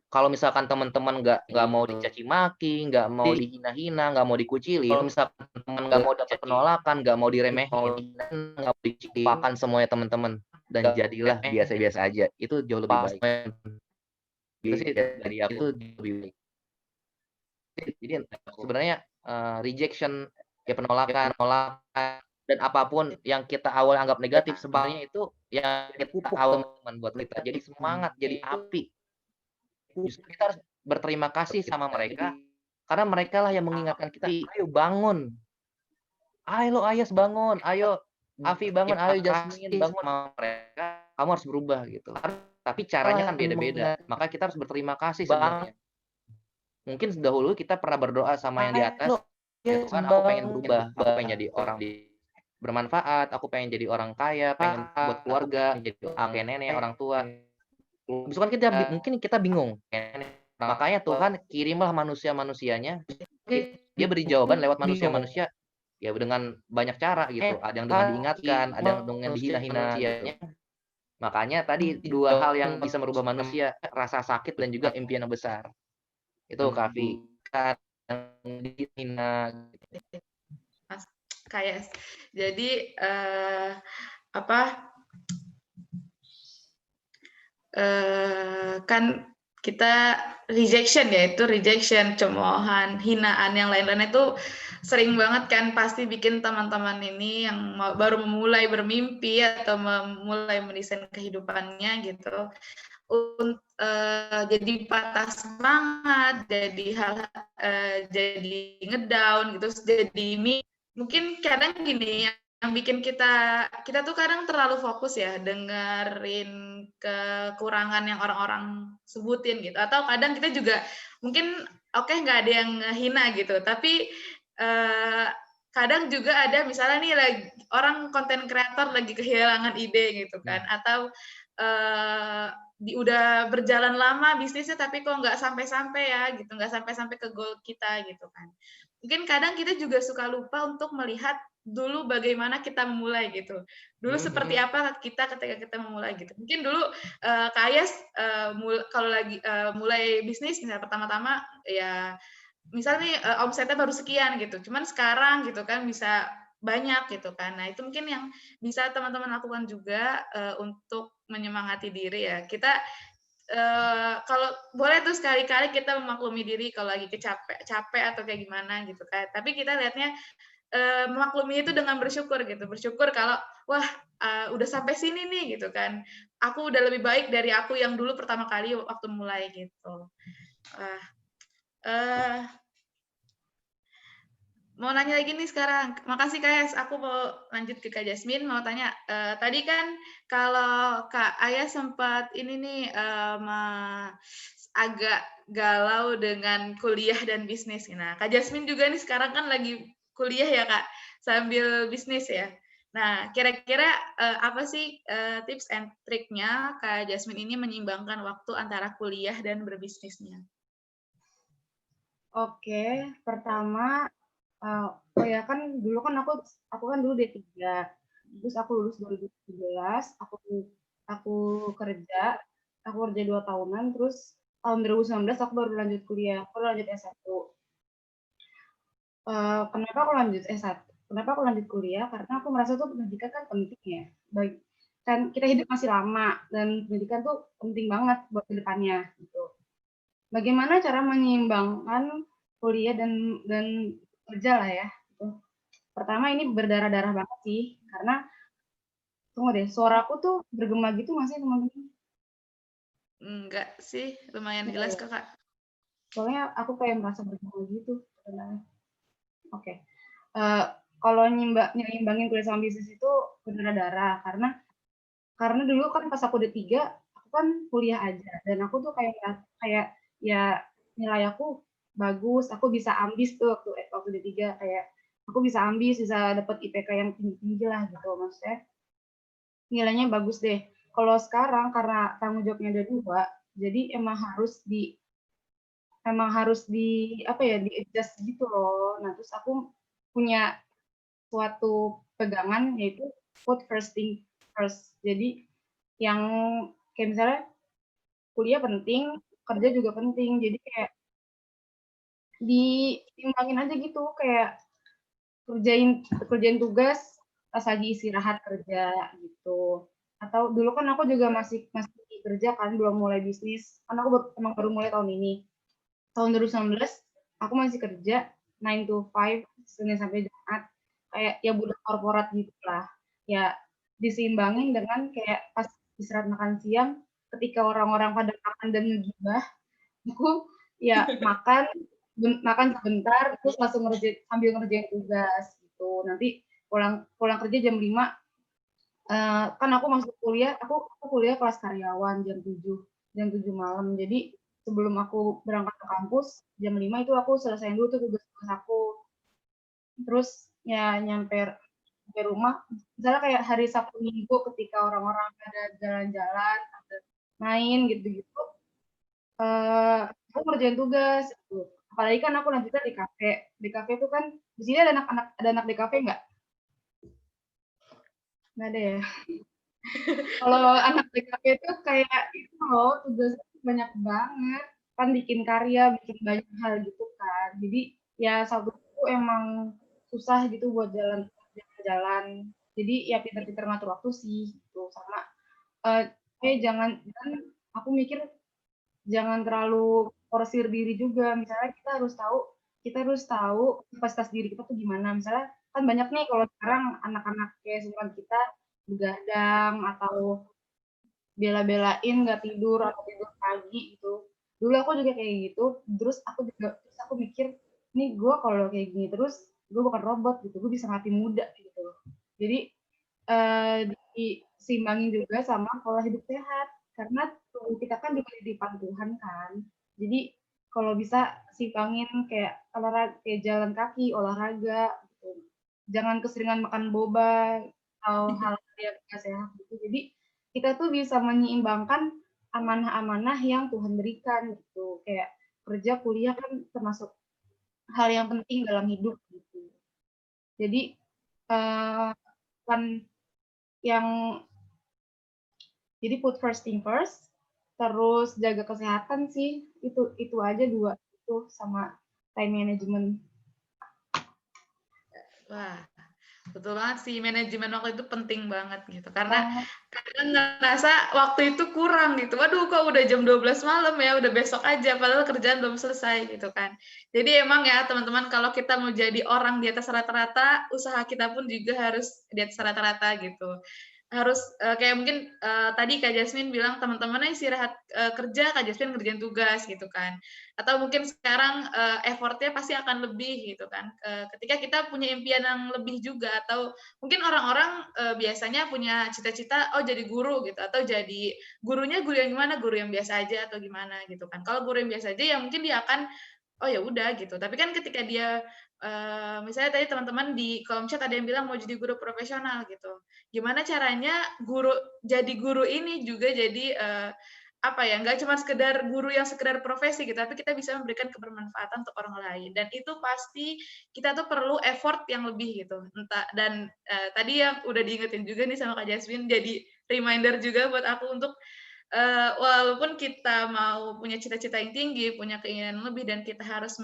kalau misalkan teman-teman nggak mau dicaci maki, nggak mau dihina-hina, nggak mau dikucilin, kalau misalkan teman nggak mau dapat penolakan, nggak mau diremehin, nggak mau lupakan semuanya teman-teman dan jadilah biasa-biasa aja. Itu jauh lebih baik. Itu sih dari aku lebih baik. Jadi sebenarnya rejection ya penolakan dan apapun yang kita awal anggap negatif sebenarnya itu yang kita awal teman buat kita. Jadi semangat, jadi api. Justru kita harus berterima kasih sama mereka, karena mereka lah yang mengingatkan kita, "Ayo bangun. Ayo Ayas bangun, ayo Afi bangun, ayo Jasmine bangun." Sama mereka, kamu harus berubah gitu. Tapi caranya kan beda-beda, maka kita harus berterima kasih sebenarnya. Mungkin dahulu kita pernah berdoa sama yang di atas, "Ya Tuhan, aku pengen berubah, aku pengen jadi orang bermanfaat, aku pengen jadi orang kaya, pengen buat keluarga, jadi kakek nenek, orang tua." Habis itu kan mungkin kita bingung. Makanya Tuhan kirimlah manusia-manusianya, dia beri jawaban lewat manusia-manusia, ya dengan banyak cara gitu. Ada yang dengan diingatkan, ada yang dengan dihina-hina gitu. Makanya tadi 2 hal yang bisa merubah manusia, rasa sakit dan juga impian yang besar. Itu Kak Fi, yang dihina. Kayas. Jadi apa kan kita rejection ya, itu rejection, cemoohan, hinaan, yang lain-lain itu sering banget kan pasti bikin teman-teman ini yang baru memulai bermimpi atau memulai mendesain kehidupannya gitu jadi patah semangat, jadi jadi ngedown gitu, jadi mungkin kadang gini yang bikin kita tuh kadang terlalu fokus ya dengerin kekurangan yang orang-orang sebutin gitu, atau kadang kita juga mungkin nggak ada yang ngehina gitu, tapi kadang juga ada misalnya nih lagi orang konten kreator lagi kehilangan ide gitu kan, atau udah berjalan lama bisnisnya tapi kok nggak sampai-sampai ya gitu, nggak sampai-sampai ke goal kita gitu kan. Mungkin kadang kita juga suka lupa untuk melihat dulu bagaimana kita memulai gitu. Dulu seperti apa kita ketika kita memulai gitu. Mungkin dulu Kak Ayas kalau lagi mulai bisnis misalnya pertama-tama ya misalnya omsetnya baru sekian gitu. Cuman sekarang gitu kan bisa banyak gitu kan. Nah, itu mungkin yang bisa teman-teman lakukan juga untuk menyemangati diri ya. Kita kalau boleh tuh sekali-kali kita memaklumi diri kalau lagi capek atau kayak gimana gitu kan. Tapi kita lihatnya memaklumi itu dengan bersyukur gitu. Bersyukur kalau wah udah sampai sini nih gitu kan. Aku udah lebih baik dari aku yang dulu pertama kali waktu mulai gitu. Mau nanya lagi nih sekarang. Makasih Kak Ayas. Aku mau lanjut ke Kak Jasmine. Mau tanya, tadi kan kalau Kak Ayas sempat ini nih agak galau dengan kuliah dan bisnis. Nah, Kak Jasmine juga nih sekarang kan lagi kuliah ya Kak, sambil bisnis ya. Nah, kira-kira apa sih tips and triknya Kak Jasmine ini menyeimbangkan waktu antara kuliah dan berbisnisnya? Oke, pertama oh ya kan dulu kan aku kan dulu D3. Terus aku lulus 2017, aku kerja 2 tahunan, terus tahun 2019 aku baru lanjut kuliah, aku lanjut S1. Kenapa aku lanjut S1? Kenapa aku lanjut kuliah? Karena aku merasa tuh pendidikan kan penting ya. Baik, kan kita hidup masih lama dan pendidikan tuh penting banget buat kedepannya gitu. Bagaimana cara menyeimbangkan kuliah dan kerja lah ya. Gitu. Pertama ini berdarah-darah banget sih, karena tunggu deh, suaraku tuh bergema gitu nggak sih teman-teman? Enggak sih, lumayan jelas kok Kak. Soalnya aku kayak merasa bergema gitu. Oke. Kalau nyimbangin kuliah sama bisnis itu berdarah-darah, karena dulu kan pas aku D3, aku kan kuliah aja, dan aku tuh kayak ya nilai aku bagus, aku bisa ambis tuh waktu D3, kayak aku bisa ambis, bisa dapat IPK yang tinggi-tinggi lah gitu, maksudnya nilainya bagus deh. Kalau sekarang karena tanggung jawabnya ada 2, jadi emang harus di apa ya, di adjust gitu loh. Nah, terus aku punya suatu pegangan yaitu put first thing first. Jadi yang kayak misalnya kuliah penting, kerja juga penting. Jadi kayak diimbangin aja gitu, kayak kerjain tugas pas lagi istirahat kerja gitu. Atau dulu kan aku juga masih kerja kan, belum mulai bisnis. Kan aku emang baru mulai tahun ini. Tahun 2019 aku masih kerja 9 to 5 Senin sampai Jumat, kayak ya budak korporat gitu lah. Ya diseimbangin dengan kayak pas istirahat makan siang, ketika orang-orang pada makan dan ngegibah, aku ya makan sebentar terus langsung sambil ngerjain tugas gitu. Nanti pulang kerja jam 5, kan aku masuk kuliah, aku kuliah kelas karyawan jam 7 malam. Jadi sebelum aku berangkat ke kampus jam 5 itu aku selesaiin dulu tuh tugas-tugas aku. Terus ya nyampe rumah, misalnya kayak hari Sabtu Minggu ketika orang-orang pada jalan-jalan, main gitu-gitu, aku ngerjain tugas gitu. Apalagi kan aku lanjutnya di kafe. Di kafe itu kan di sini ada anak di kafe nggak? Nggak ada ya. Kalau anak di kafe itu kayak itu loh, tugasnya banyak banget. Kan bikin karya, bikin banyak hal gitu kan. Jadi ya Sabtu itu emang susah gitu buat jalan jalan-jalan. Jadi ya pinter-pinter ngatur waktu sih gitu. Sama jangan kan aku mikir jangan terlalu forsir diri juga. Misalnya kita harus tahu kapasitas diri kita tuh gimana. Misalnya kan banyak nih kalau sekarang anak-anak kayak seumuran kita begadang atau bela-belain nggak tidur atau tidur pagi gitu. Dulu aku juga kayak gitu. Terus aku mikir, nih gue kalau kayak gini terus gue bukan robot gitu. Gue bisa mati muda gitu. Jadi diseimbangin juga sama pola hidup sehat karena tubuh kita kan juga dititipkan Tuhan kan. Jadi kalau bisa seimbangin kayak olahraga, kayak jalan kaki, olahraga gitu. Jangan keseringan makan boba atau hal-hal yang gak sehat gitu. Jadi kita tuh bisa menyeimbangkan amanah-amanah yang Tuhan berikan gitu. Kayak kerja, kuliah kan termasuk hal yang penting dalam hidup gitu. Jadi kan yang jadi put first thing first, terus jaga kesehatan sih, itu aja 2 itu sama time management. Wah, betul banget sih, manajemen waktu itu penting banget gitu. Karena kadang ngerasa waktu itu kurang gitu. Waduh, kok udah jam 12 malam ya, udah besok aja, padahal kerjaan belum selesai gitu kan. Jadi emang ya teman-teman, kalau kita mau jadi orang di atas rata-rata, usaha kita pun juga harus di atas rata-rata gitu. Harus kayak mungkin tadi Kak Jasmine bilang teman-temannya istirahat kerja, Kak Jasmine ngerjain tugas gitu kan. Atau mungkin sekarang effortnya pasti akan lebih gitu kan. Ketika kita punya impian yang lebih juga, atau mungkin orang-orang biasanya punya cita-cita, oh jadi guru gitu, atau jadi gurunya guru yang gimana, guru yang biasa aja atau gimana gitu kan. Kalau guru yang biasa aja ya mungkin dia akan, oh ya udah gitu. Tapi kan ketika dia misalnya tadi teman-teman di kolom chat ada yang bilang mau jadi guru profesional gitu. Gimana caranya jadi guru ini juga jadi apa ya, nggak cuma sekedar guru yang sekedar profesi gitu, tapi kita bisa memberikan kebermanfaatan untuk orang lain. Dan itu pasti kita tuh perlu effort yang lebih gitu. Dan tadi yang udah diingetin juga nih sama Kak Jasmine, jadi reminder juga buat aku untuk walaupun kita mau punya cita-cita yang tinggi, punya keinginan lebih, dan kita harus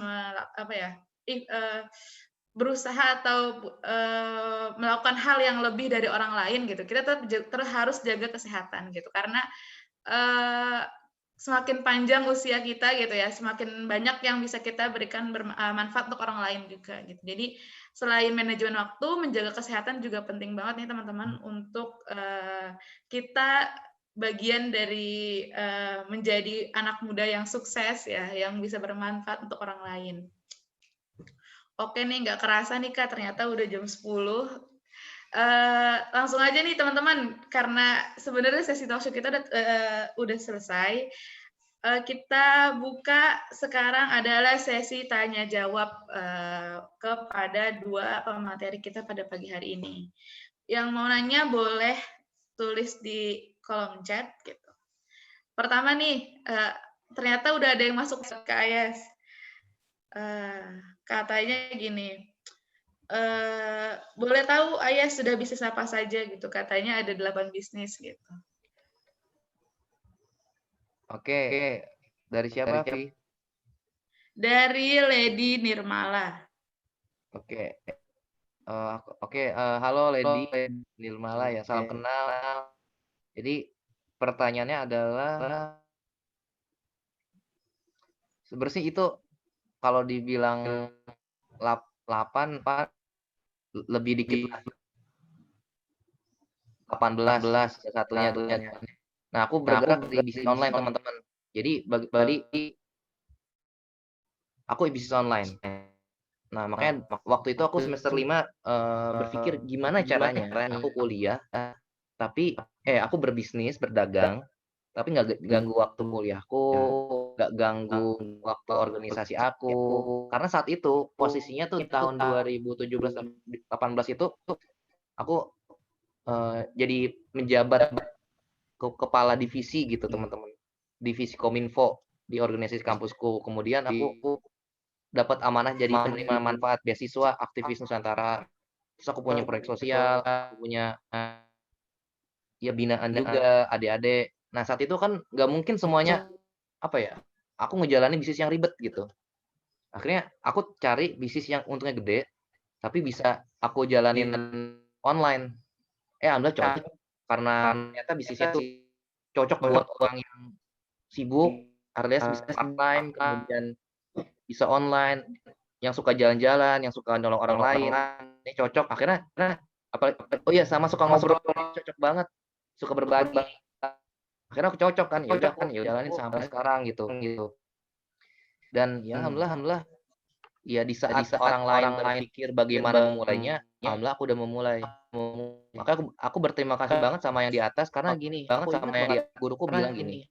berusaha atau melakukan hal yang lebih dari orang lain gitu. Kita tetap harus jaga kesehatan gitu, karena semakin panjang usia kita gitu ya, semakin banyak yang bisa kita berikan manfaat untuk orang lain juga gitu. Jadi selain manajemen waktu, menjaga kesehatan juga penting banget nih teman-teman untuk kita bagian dari menjadi anak muda yang sukses ya, yang bisa bermanfaat untuk orang lain. Oke nih, nggak kerasa nih Kak, ternyata udah jam 10. Langsung aja nih teman-teman, karena sebenarnya sesi talkshow kita udah selesai. Kita buka sekarang adalah sesi tanya jawab kepada 2 pemateri kita pada pagi hari ini. Yang mau nanya boleh tulis di kolom chat gitu. Pertama nih, ternyata udah ada yang masuk ke Ayas. Katanya gini, boleh tahu Ayas sudah bisnis apa saja gitu, katanya ada 8 bisnis gitu. Oke, dari siapa, Vi? Dari Lady Nirmala. Oke. Halo Lady Nirmala ya, salam kenal. Jadi pertanyaannya adalah sebenarnya itu kalau dibilang 8 lebih dikit lah. 18 satunya. Nah, aku bergerak di bisnis online, teman-teman. Jadi aku bisnis online. Nah, makanya waktu itu aku semester 5 berpikir gimana caranya aku kuliah, tapi aku berbisnis, berdagang, tapi nggak ganggu waktu kuliahku, nggak ganggu waktu organisasi aku. Karena saat itu posisinya tuh tahun 2017-18 itu aku jadi menjabat kepala divisi gitu teman-teman, divisi Kominfo di organisasi kampusku. Kemudian aku dapat amanah jadi penerima manfaat beasiswa aktivis Nusantara. Terus aku punya proyek sosial, aku punya ya binaan juga adik-adik. Nah saat itu kan nggak mungkin semuanya aku ngejalanin bisnis yang ribet gitu. Akhirnya aku cari bisnis yang untungnya gede, tapi bisa aku jalanin online. Alhamdulillah cocok karena ternyata bisnisnya tuh cocok buat orang yang sibuk, alias bisa part time, kemudian bisa online, yang suka jalan-jalan, yang suka nolong orang lain, ini cocok. Akhirnya, oh iya sama suka ngobrol, cocok banget, suka berbagi. Akhirnya aku cocok kan, ya udah aku jalanin sampai sekarang gitu. Dan ya alhamdulillah, ya di saat orang lain berpikir bagaimana memulainya, alhamdulillah aku udah memulai. Maka aku berterima kasih banget sama yang di atas karena gini, banget sama yang guruku bilang gini,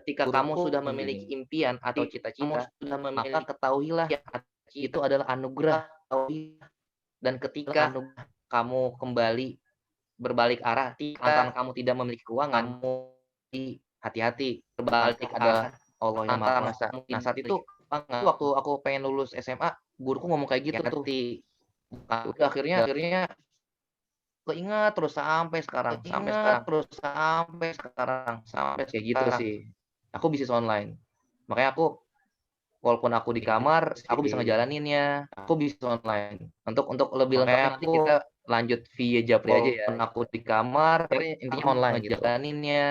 ketika kamu sudah memiliki impian atau cita-cita, maka ketahuilah itu adalah anugerah. Dan ketika kamu kembali berbalik arah, lantaran kamu tidak memiliki keuangan, hati-hati, berbalik arah Allah yang Maha Kuasa. Nah, saat itu waktu aku pengen lulus SMA, guruku ngomong kayak gitu tuh. Udah akhirnya keinget terus sampai sekarang, sampai kayak gitu sih. Aku bisnis online. Makanya aku walaupun aku di kamar, aku bisa ngejalaninnya. Aku bisnis online. Untuk lebih lengkapnya nanti kita lanjut via Japri aja ya. Walaupun aku di kamar, intinya online ngejalaninnya.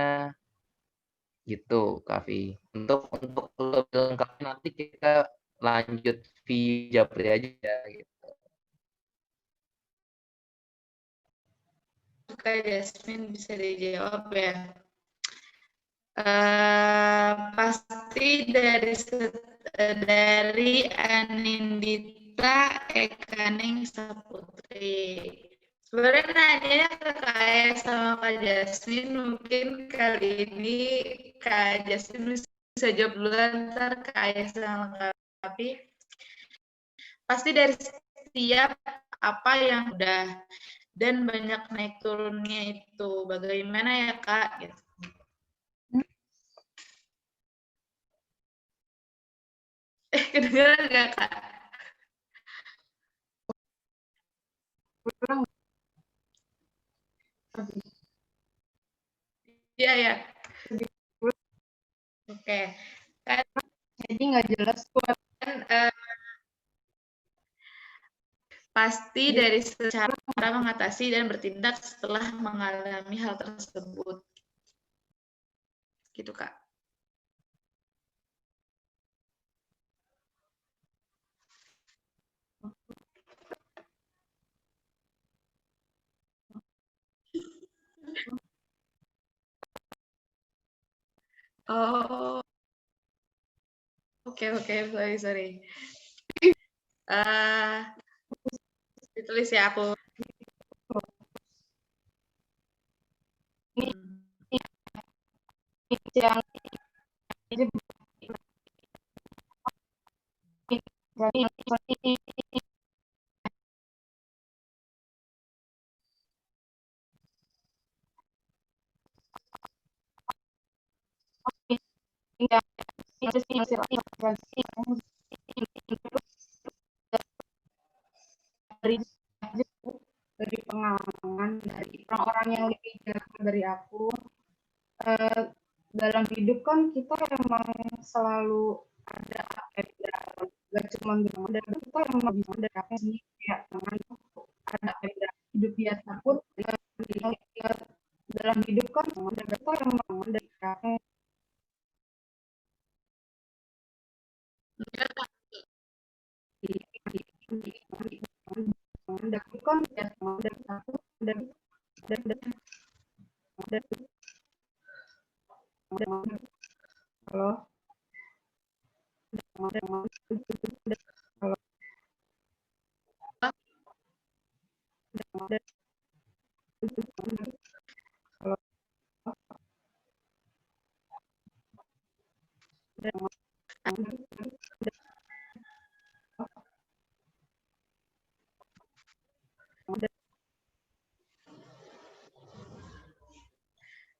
Gitu, Kavi. Untuk lebih lengkapnya nanti kita lanjut via Japri aja gitu. Kak Jasmine bisa dijawab ya. Pasti dari Anindita Ekaning Saputri. Sebenarnya nanya ke Kak sama Kak Jasmine, mungkin kali ini Kak Jasmine bisa jawab duluan, ntar Kak sama Kak. Pasti dari setiap apa yang udah dan banyak naik turunnya itu, bagaimana ya Kak? Gitu. Kedengeran nggak Kak? Iya ya. Oke. Kan, Jadi nggak jelas buat pasti dari secara mengatasi dan bertindak setelah mengalami hal tersebut. Gitu Kak. Oh, oke, sorry. Ditulis ya aku. yang dari pengalaman dari orang-orang yang lebih jauh dari aku, dalam hidup kan kita emang selalu ada gak cuma dan kita emang bisa dari apa sih kayak teman ada hidup biasa pun dalam hidup kan kita emang dari apa kan ya dari aku dan halo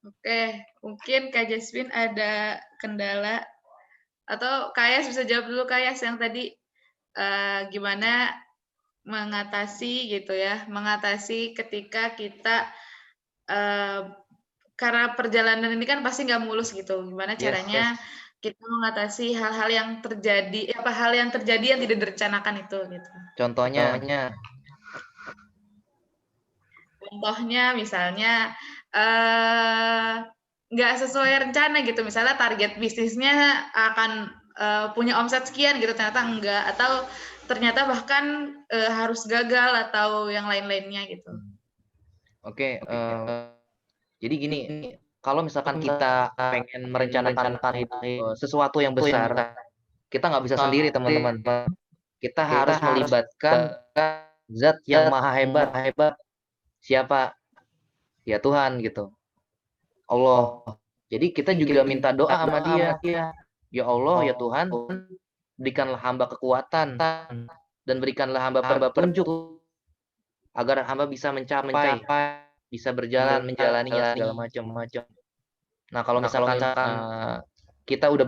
Oke, mungkin Kak Jasmine ada kendala atau Kak Yas bisa jawab dulu Kak Yas yang tadi gimana mengatasi gitu ya, mengatasi ketika kita karena perjalanan ini kan pasti nggak mulus gitu. Gimana caranya kita mengatasi hal-hal yang terjadi, hal yang terjadi yang tidak direncanakan itu gitu. Contohnya contohnya misalnya nggak sesuai rencana gitu, misalnya target bisnisnya akan punya omset sekian gitu, ternyata enggak, atau ternyata bahkan harus gagal atau yang lain-lainnya gitu. Oke, jadi gini, kalau misalkan kita pengen merencanakan sesuatu yang besar, kita nggak bisa sendiri teman-teman. Kita harus melibatkan zat yang maha hebat. Siapa? Ya Tuhan gitu. Allah. Jadi kita juga minta doa sama dia. Ya Allah, ya Tuhan, berikanlah hamba kekuatan dan berikanlah hamba petunjuk agar hamba bisa mencapai, bisa berjalan menjalaninya segala macam. Nah, kalau misalkan kita udah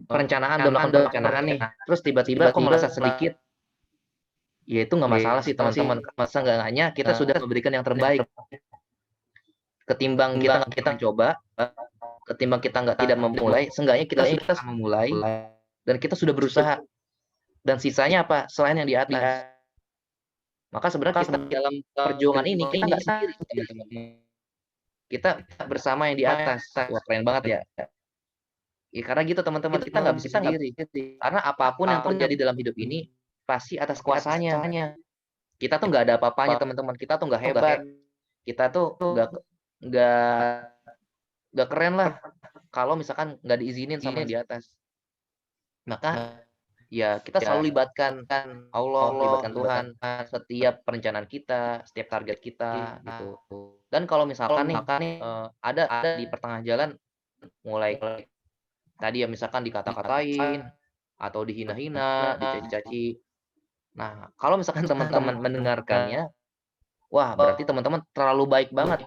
perencanaan udah melakukan perencanaan nih, terus tiba-tiba kok merasa sedikit, ya itu nggak masalah sih teman-teman. Masa enggaknya kita sudah memberikan yang terbaik. Ketimbang kita coba, ketimbang kita tidak memulai, seenggaknya kita sudah memulai dan kita sudah berusaha. Dan sisanya apa? Selain yang di atas. Maka sebenarnya kita dalam perjuangan ini kita nggak sendiri, teman-teman. Kita bersama yang di atas. Wah, keren banget ya. Ya karena gitu teman-teman, kita nggak bisa sendiri. Karena apapun yang terjadi dalam hidup ini pasti atas kuasanya. Kita tuh nggak ada apa-apanya teman-teman. Kita tuh nggak hebat. Kita tuh nggak keren lah kalau misalkan nggak diizinin sama yang di atas. Maka ya kita selalu libatkan Allah, libatkan Tuhan setiap perencanaan kita, setiap target kita gitu. Dan kalau misalkan nih ada di pertengah jalan mulai tadi ya misalkan dikata-katain atau dihina-hina, dicaci-caci. Nah, kalau misalkan teman-teman mendengarkannya, wah berarti teman-teman terlalu baik banget.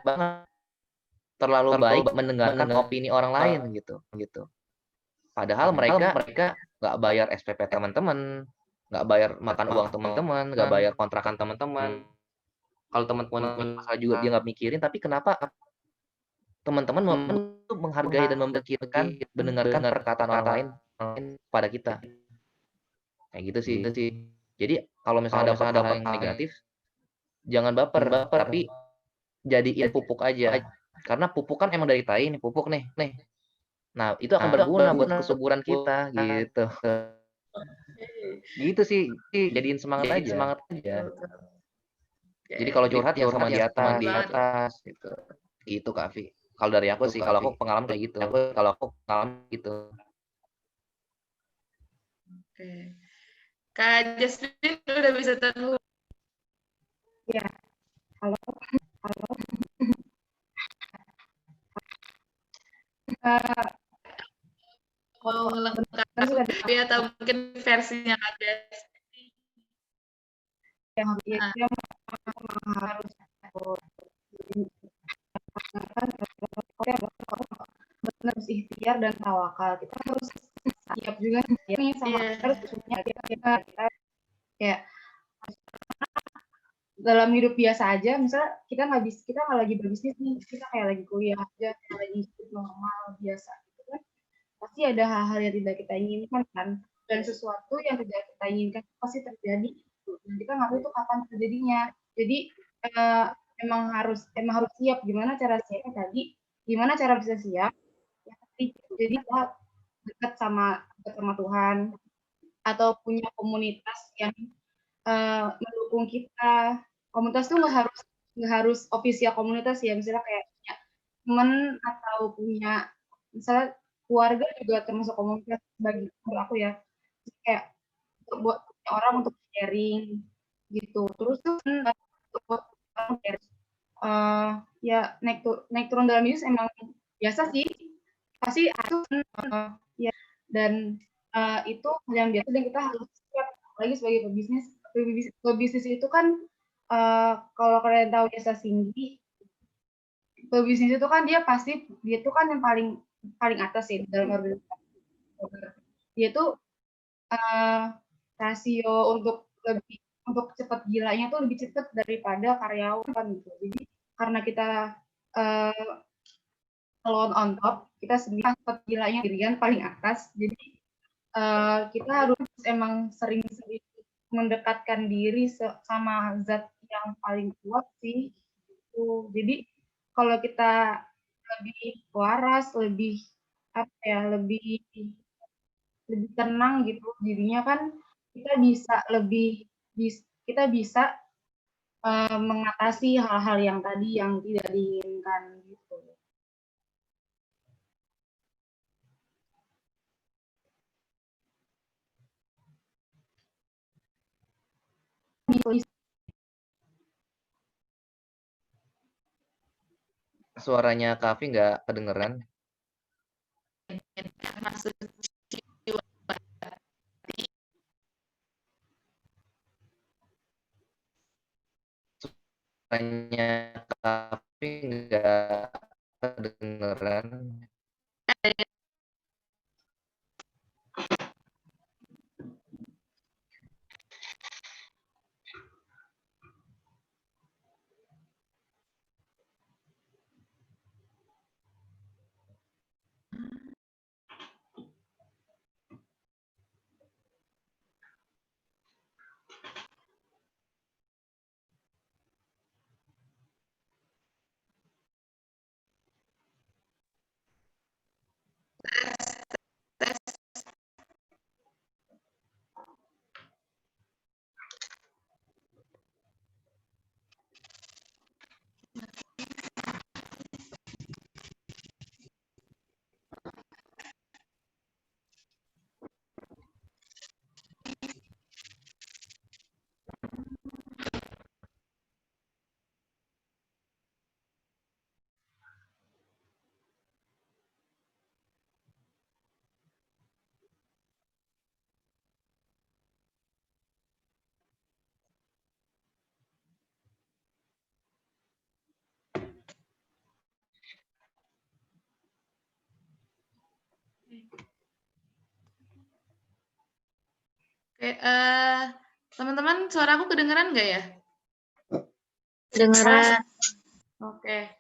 Terlalu baik mendengarkan opini orang lain gitu. Padahal mereka nggak bayar SPP teman-teman, nggak bayar makan uang teman-teman, nggak bayar kontrakan teman-teman. Kalau teman-teman punya masalah juga dia nggak mikirin, tapi kenapa teman-teman menghargai dan memikirkan, mendengarkan perkataan orang lain pada kita? Kayak gitu sih. Jadi kalau misalnya ada hal yang negatif, jangan baper, tapi jadiin pupuk aja. Karena pupuk kan emang dari tai nih, pupuk nih. Nah, itu akan berguna buat kesuburan kita gitu. Gitu sih, jadiin semangat aja. Jadi kalau curhat ya sama di atas gitu. Gitu Kak Afi. Kalau dari aku sih, kalau aku pengalaman kayak gitu. Oke. Kak Jasmine udah bisa terhubung. Ya, halo. Mau melengkapi atau mungkin versinya Kak Jasmine. Yang harus benar ikhtiar dan tawakal. Kita harus siap juga nih sama harus kita kayak dalam hidup biasa aja, misalnya kita nggak lagi berbisnis nih, kita kayak lagi kuliah aja, kayak lagi hidup normal biasa gitu kan, pasti ada hal-hal yang tidak kita inginkan kan, dan sesuatu yang tidak kita inginkan pasti terjadi gitu. Dan kita nggak tahu itu kapan terjadinya. Jadi emang harus siap. Gimana cara siapnya tadi? Gimana cara bisa siap? Ya, jadi kita dekat sama Tuhan atau punya komunitas yang mendukung kita. Komunitas tuh nggak harus official komunitas ya, misalnya kayak punya teman atau punya misalnya keluarga juga termasuk komunitas bagi aku ya, kayak buat orang untuk sharing gitu. Terus tuh ya naik turun dalam bisnis emang biasa sih, pasti ya, dan itu yang biasa dan kita harus siap lagi sebagai pebisnis itu kan kalau kalian tahu jasa Cindy, pebisnis itu kan dia tuh kan yang paling atas ya dalam organisasi. Dia tuh rasio untuk cepat gilanya tuh lebih cepat daripada karyawan gitu. Jadi karena kita alone on top, kita sendiri cepat gilanya dirian paling atas. Jadi kita harus emang sering mendekatkan diri sama zat yang paling kuat sih. Gitu. Jadi kalau kita lebih waras, lebih apa ya, lebih tenang gitu dirinya kan kita bisa kita bisa mengatasi hal-hal yang tadi yang tidak diinginkan gitu. Suaranya Kavi nggak kedengeran. Maksud Suaranya Kavi nggak kedengeran. Oke, teman-teman, suara aku kedengeran nggak ya? Kedengeran. Oke.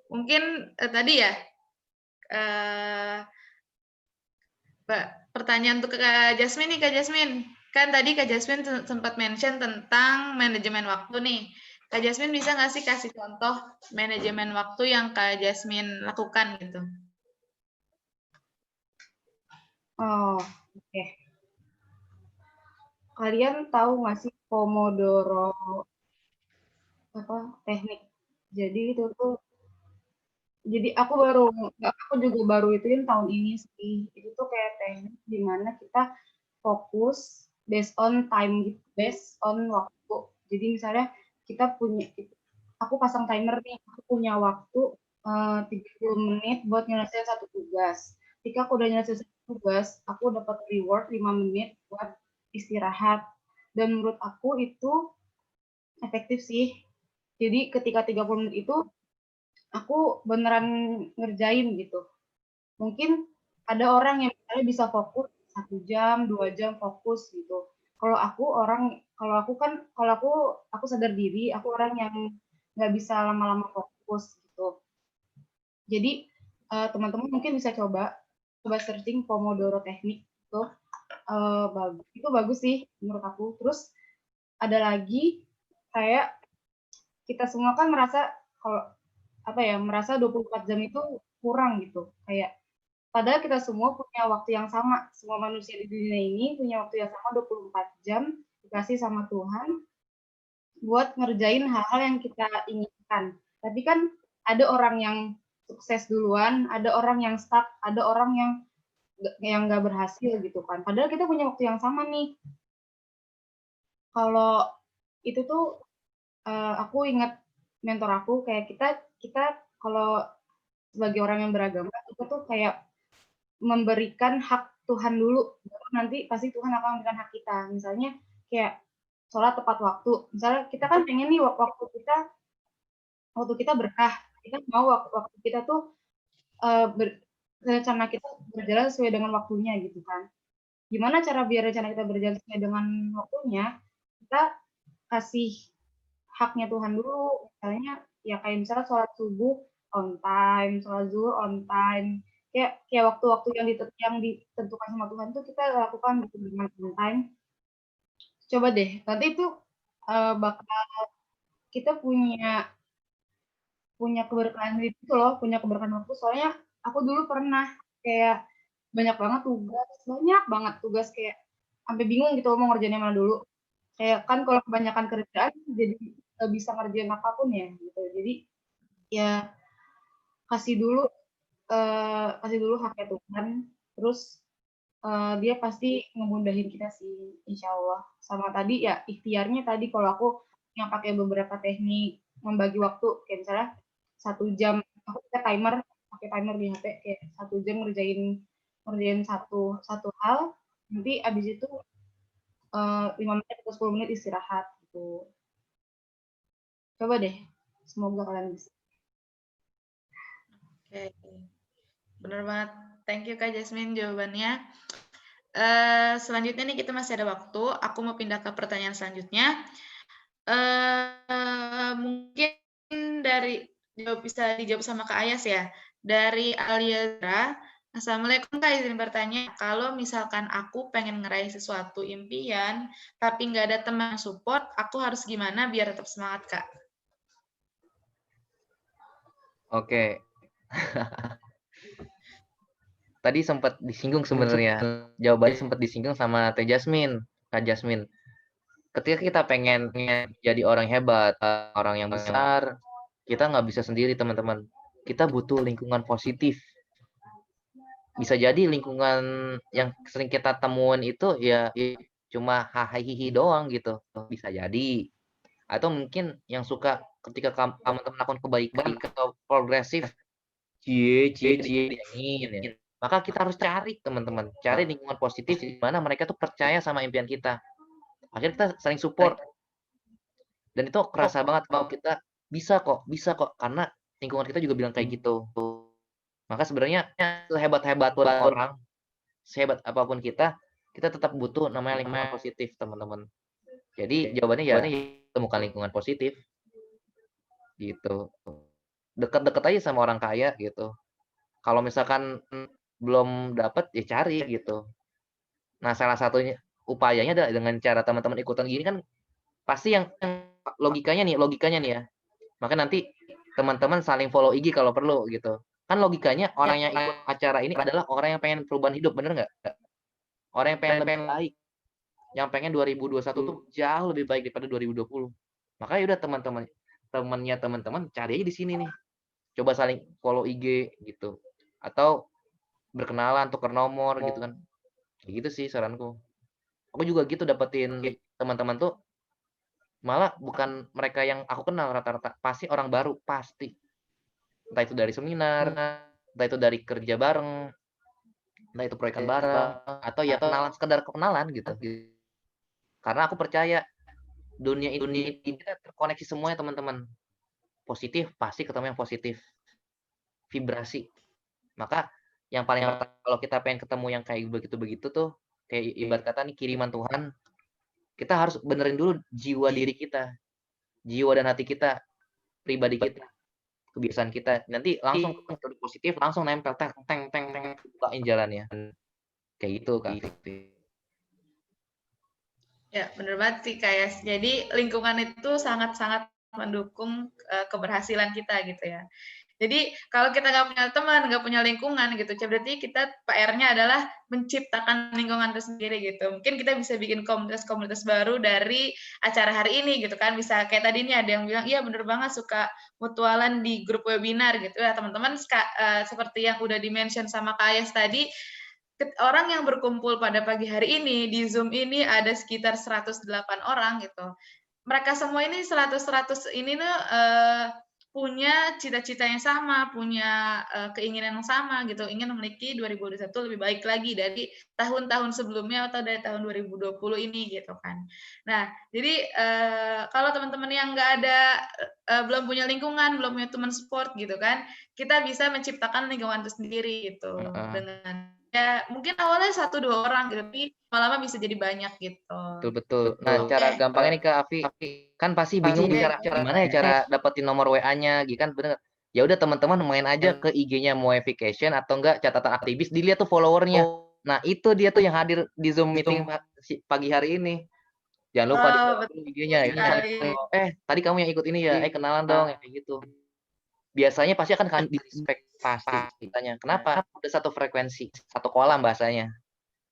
Mungkin tadi ya, pertanyaan untuk Kak Jasmine nih, Kak Jasmine. Kan tadi Kak Jasmine sempat mention tentang manajemen waktu nih. Kak Jasmine bisa nggak sih kasih contoh manajemen waktu yang Kak Jasmine lakukan gitu? Oh, oke. Kalian tahu nggak sih Pomodoro teknik? Jadi itu tuh, jadi aku juga baru ituin tahun ini sih. Itu tuh kayak teknik di mana kita fokus based on time gitu, based on waktu. Jadi misalnya aku pasang timer nih, aku punya waktu 30 menit buat nyelesain satu tugas. Ketika aku udah nyelesain satu tugas, aku dapat reward 5 menit buat istirahat. Dan menurut aku itu efektif sih. Jadi ketika 30 menit itu, aku beneran ngerjain gitu. Mungkin ada orang yang misalnya bisa fokus 1 jam, 2 jam fokus gitu. Kalau aku sadar diri, aku orang yang nggak bisa lama-lama fokus gitu. Jadi teman-teman mungkin bisa coba searching Pomodoro teknik itu bagus sih menurut aku. Terus ada lagi kayak kita semua kan merasa kalau merasa 24 jam itu kurang gitu. Kayak padahal kita semua punya waktu yang sama. Semua manusia di dunia ini punya waktu yang sama 24 jam dikasih sama Tuhan buat ngerjain hal-hal yang kita inginkan. Tapi kan ada orang yang sukses duluan, ada orang yang stuck, ada orang yang nggak berhasil gitu kan. Padahal kita punya waktu yang sama nih. Kalau itu tuh aku ingat mentor aku kayak kita kalau sebagai orang yang beragama itu tuh kayak memberikan hak Tuhan dulu, baru nanti pasti Tuhan akan memberikan hak kita. Misalnya kayak sholat tepat waktu. Misalnya kita kan pengen nih waktu kita berkah. Kita mau waktu kita tuh rencana kita berjalan sesuai dengan waktunya gitu kan. Gimana cara biar rencana kita berjalan sesuai dengan waktunya? Kita kasih haknya Tuhan dulu. Misalnya ya kayak misalnya sholat subuh on time, sholat zuhur on time. Kayak waktu-waktu yang ditentukan sama Tuhan itu kita lakukan gitu dengan on time. Coba deh, nanti itu bakal kita punya keberkahan itu loh, punya keberkahan waktu. Soalnya aku dulu pernah kayak banyak banget tugas kayak sampai bingung gitu mau ngerjainnya mana dulu. Kayak kan kalau kebanyakan kerjaan jadi nggak bisa ngerjain apapun ya gitu. Jadi ya kasih dulu haknya Tuhan, terus dia pasti ngemudahin kita sih, insya Allah. Sama tadi ya ikhtiarnya tadi kalau aku yang pakai beberapa teknik membagi waktu, kayak misalnya 1 jam, aku pakai timer di HP kayak 1 jam ngerjain ngerjain satu satu hal, nanti abis itu 5 menit atau 10 menit istirahat gitu. Coba deh, semoga kalian bisa. Oke, bener banget. Thank you Kak Jasmine jawabannya. Selanjutnya nih kita masih ada waktu. Aku mau pindah ke pertanyaan selanjutnya. Mungkin bisa dijawab sama Kak Ayas ya. Dari Aliazra, Assalamualaikum Kak, izin bertanya, kalau misalkan aku pengen ngeraih sesuatu impian, tapi nggak ada teman support, aku harus gimana biar tetap semangat Kak? Oke. Tadi sempat disinggung sebenarnya. Jawabannya sempat disinggung sama Teh Jasmine, Kak Jasmine. Ketika kita pengen jadi orang hebat, orang yang besar, kita nggak bisa sendiri teman-teman. Kita butuh lingkungan positif. Bisa jadi lingkungan yang sering kita temuin itu ya cuma hahaha doang gitu. Bisa jadi. Atau mungkin yang suka ketika kamu melakukan kebaikan atau progresif, cie ingin ya. Maka kita harus cari teman-teman, cari lingkungan positif di mana mereka tuh percaya sama impian kita. Akhirnya kita saling support. Dan itu kerasa banget kalau kita bisa kok karena lingkungan kita juga bilang kayak gitu. Maka sebenarnya sehebat-hebat orang, sehebat apapun kita tetap butuh namanya lingkungan positif, teman-teman. Jadi jawabannya ya temukan lingkungan positif. Gitu. Dekat-dekat aja sama orang kaya gitu. Kalau misalkan belum dapat ya cari gitu. Nah, salah satunya upayanya adalah dengan cara teman-teman ikutan gini kan pasti yang logikanya nih ya. Maka nanti teman-teman saling follow IG kalau perlu gitu. Kan logikanya orang yang ikut acara ini adalah orang yang pengen perubahan hidup, bener nggak? Orang yang pengen lebih baik. Yang pengen 2021 tuh jauh lebih baik daripada 2020. Makanya udah teman-teman cari aja di sini nih. Coba saling follow IG gitu. Atau berkenalan, tukar nomor gitu kan. Kayak gitu sih saranku. Aku juga gitu dapetin teman-teman tuh malah bukan mereka yang aku kenal rata-rata, pasti orang baru, pasti. Entah itu dari seminar, entah itu dari kerja bareng, entah itu proyekan bareng, atau ya sekedar kenalan gitu. Karena aku percaya dunia ini terkoneksi semuanya teman-teman. Positif pasti ketemu yang positif. Vibrasi. Maka yang paling pertama kalau kita pengen ketemu yang kayak begitu-begitu tuh, kayak ibarat kata nih kiriman Tuhan, kita harus benerin dulu jiwa diri kita, jiwa dan hati kita, pribadi kita, kebiasaan kita. Nanti langsung positif, langsung nempel, bukain jalannya. Kayak gitu Kak. Ya, bener banget sih kayak. Jadi lingkungan itu sangat-sangat mendukung keberhasilan kita gitu ya. Jadi kalau kita nggak punya teman, nggak punya lingkungan gitu, berarti kita PR-nya adalah menciptakan lingkungan itu sendiri gitu. Mungkin kita bisa bikin komunitas-komunitas baru dari acara hari ini gitu kan. Bisa kayak tadi nih ada yang bilang, iya bener banget suka mutualan di grup webinar gitu ya. Teman-teman seperti yang udah di-mention sama Kak Ayas tadi, orang yang berkumpul pada pagi hari ini di Zoom ini ada sekitar 108 orang gitu. Mereka semua ini 100 ini tuh punya cita-cita yang sama, punya keinginan yang sama gitu, ingin memiliki 2021 lebih baik lagi dari tahun-tahun sebelumnya atau dari tahun 2020 ini gitu kan. Nah, jadi kalau teman-teman yang nggak ada belum punya lingkungan, belum punya teman support gitu kan, kita bisa menciptakan lingkungan itu sendiri gitu dengan ya mungkin awalnya 1-2 orang gitu, tapi lama-lama bisa jadi banyak gitu. Betul. Nah, cara gampangnya nih Kak Afi, kan pasti bingung gimana ya cara dapetin nomor WA-nya, gitu kan bener. Ya udah teman-teman main aja ke IG-nya Moefication atau enggak catatan aktivis, dilihat tuh followernya. Nah, itu dia tuh yang hadir di Zoom meeting pagi hari ini. Jangan lupa di betul videonya ya. sekali. Tadi kamu yang ikut ini ya, kenalan dong, kayak gitu. Biasanya pasti akan di respect pasti kitanya. Kenapa? Udah satu frekuensi, satu kolam bahasanya.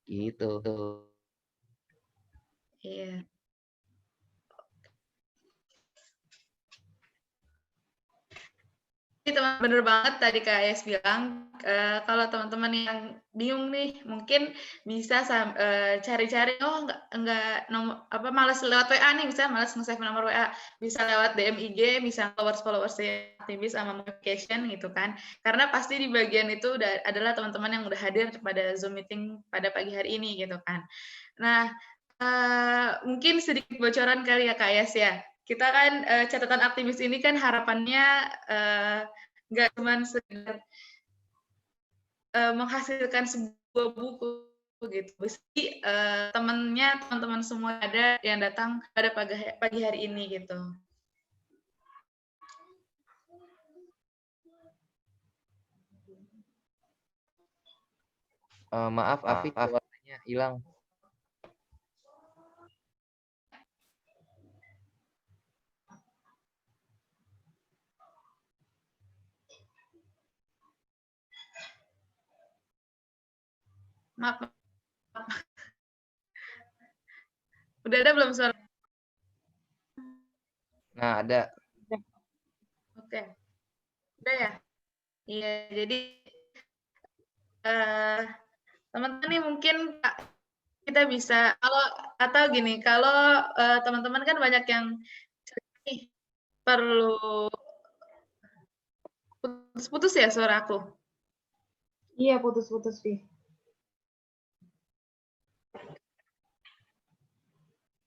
Gitu. Iya. Teman bener banget tadi Kak Ayes bilang, kalau teman-teman yang bingung nih, mungkin bisa cari-cari, oh nggak nomor apa malas lewat WA nih, bisa malas nge-save nomor WA, bisa lewat DM IG, bisa followers aktivis sama notification gitu kan. Karena pasti di bagian itu adalah teman-teman yang udah hadir pada Zoom meeting pada pagi hari ini gitu kan. Nah, mungkin sedikit bocoran kali ya Kak Ayes ya. Kita kan catatan aktivis ini kan harapannya nggak cuma sekedar menghasilkan sebuah buku gitu. Pasti teman-teman semua ada yang datang pada pagi hari ini gitu. Maaf, Afif, suaranya hilang. Maaf. Udah ada belum suara? Nah, ada. Oke. Udah ya? Iya, jadi teman-teman nih mungkin kita bisa atau gini, kalau teman-teman kan banyak yang perlu putus-putus ya suara aku. Iya, putus-putus, Vi.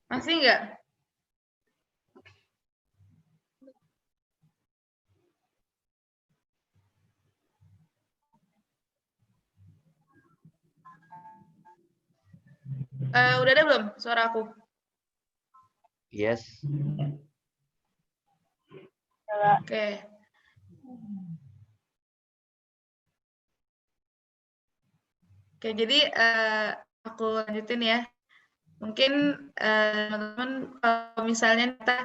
Masih nggak? Udah ada belum suara aku? Yes. Oke. Oke, jadi aku lanjutin ya. Mungkin teman-teman kalau misalnya kita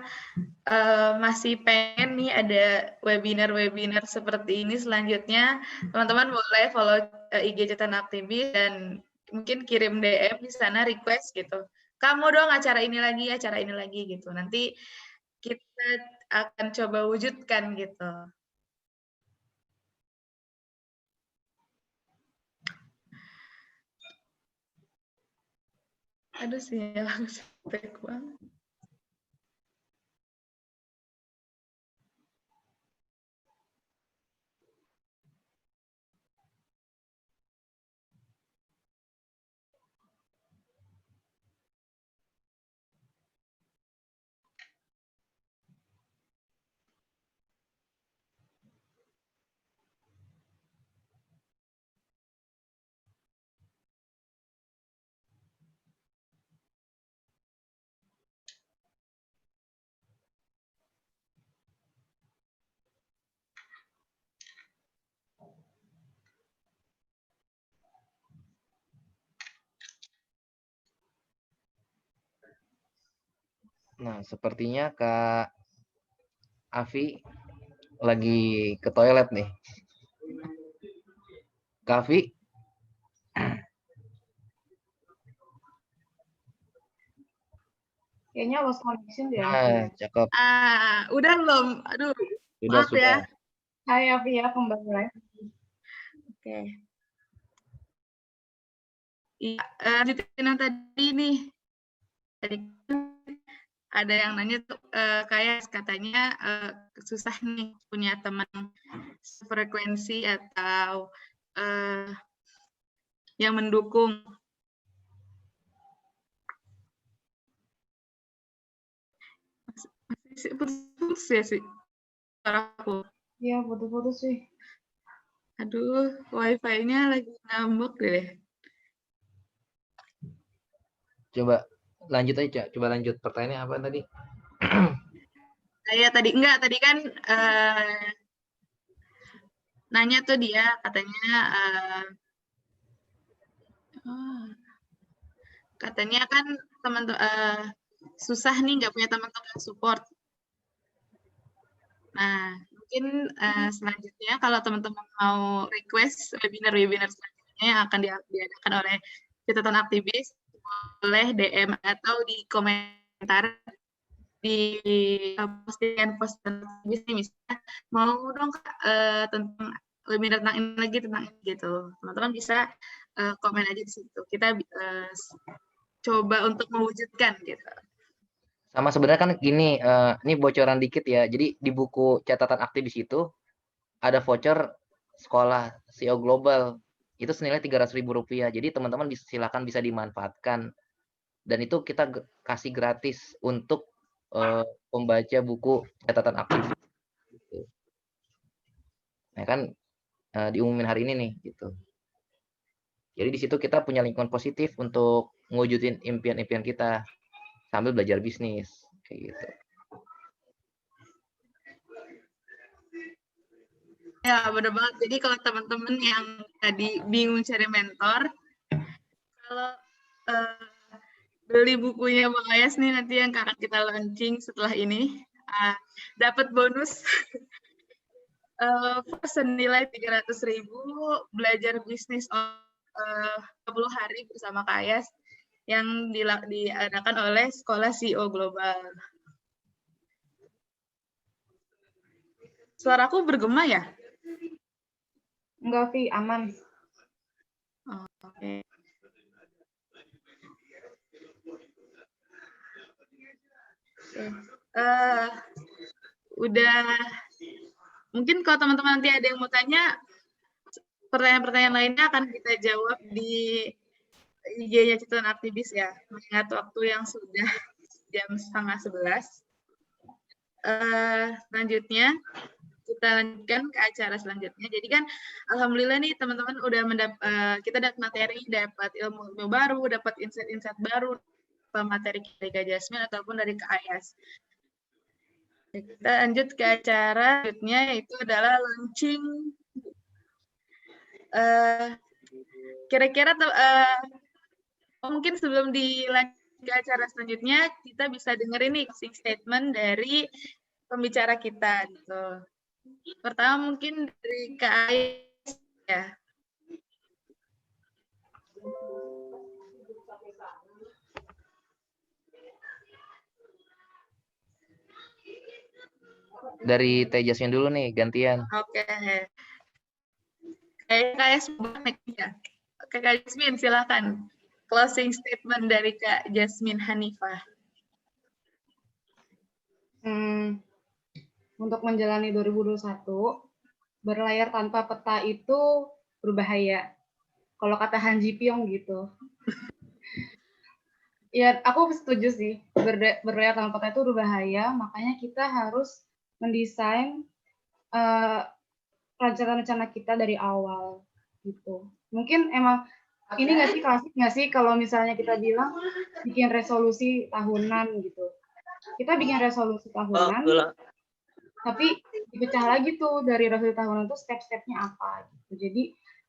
masih pengen nih ada webinar-webinar seperti ini selanjutnya, teman-teman boleh follow IG Catatan Aktivis dan mungkin kirim DM di sana request gitu. Kamu dong acara ini lagi gitu. Nanti kita akan coba wujudkan gitu. Aduh sinyal aku jelek banget. Nah, sepertinya Kak Afi lagi ke toilet nih. Kak Afi? Kayaknya lost connection deh. Cakep. Udah belum? Aduh, Sudah, maaf ya. Hai Afi ya, kembali lagi. Oke. Iya, lanjutin yang tadi nih. Tadi ada yang nanya tuh kayak katanya susah nih punya teman frekuensi atau yang mendukung. Masih putus ya sih suaraku. Iya, putus-putus sih. Aduh, wifi-nya lagi ngambek deh. Coba lanjut aja, coba lanjut. Pertanyaannya apa tadi? Saya tadi kan nanya tuh dia katanya kan susah nih nggak punya teman-teman support. Nah, mungkin selanjutnya kalau teman-teman mau request webinar-webinar selanjutnya yang akan diadakan oleh catatan aktivis, boleh DM atau di komentar di postingan aktivis nih, misalnya mau dong Kak, tentang webinar tentang ini lagi, tentang ini gitu. Teman-teman bisa komen aja di situ. Kita coba untuk mewujudkan gitu. Sama sebenarnya kan gini, ini bocoran dikit ya. Jadi di buku catatan aktivis itu ada voucher sekolah CEO Global. Itu senilai Rp300.000. Jadi teman-teman silakan bisa dimanfaatkan. Dan itu kita kasih gratis untuk pembaca buku catatan aktivis. Gitu. Nah kan diumumin hari ini nih gitu. Jadi di situ kita punya lingkungan positif untuk ngewujudin impian-impian kita sambil belajar bisnis kayak gitu. Ya, benar banget. Jadi kalau teman-teman yang tadi bingung cari mentor, kalau beli bukunya Bang Ayas nih nanti yang akan kita launching setelah ini, dapat bonus senilai 300.000 belajar bisnis 20 hari bersama Kak Ayas yang diadakan oleh Sekolah CEO Global. Suaraku bergema ya? Enggak, Vi, aman. Oke. Udah, mungkin kalau teman-teman nanti ada yang mau tanya, pertanyaan-pertanyaan lainnya akan kita jawab di IG-nya Catatan Aktivis ya, mengingat waktu yang sudah jam 10:30. Selanjutnya kita lanjutkan ke acara selanjutnya. Jadi kan alhamdulillah nih teman-teman udah kita dapat materi, dapat ilmu baru, dapat insight-insight baru, materi dari Kak Jasmine ataupun dari Kak Ayas. Kita lanjut ke acara selanjutnya, yaitu adalah launching. Kira-kira mungkin sebelum dilanjut ke acara selanjutnya, kita bisa dengerin nih closing statement dari pembicara kita. Gitu. Pertama mungkin dari Kak Ayas ya. Dari Teh Jasmine dulu nih, gantian. Oke. Kak Ayas ya. Oke, Kak Jasmine silakan. Closing statement dari Kak Jasmine Hanifah. Untuk menjalani 2021, berlayar tanpa peta itu berbahaya. Kalau kata Han Ji Pyong gitu. Ya, aku setuju sih. Berlayar tanpa peta itu berbahaya, makanya kita harus mendesain rencana-rencana kita dari awal gitu. Mungkin emang ini nggak sih klasik nggak sih kalau misalnya kita bilang bikin resolusi tahunan gitu. Kita bikin resolusi tahunan, tapi dipecah lagi tuh dari resolusi tahunan itu step-stepnya apa gitu. Jadi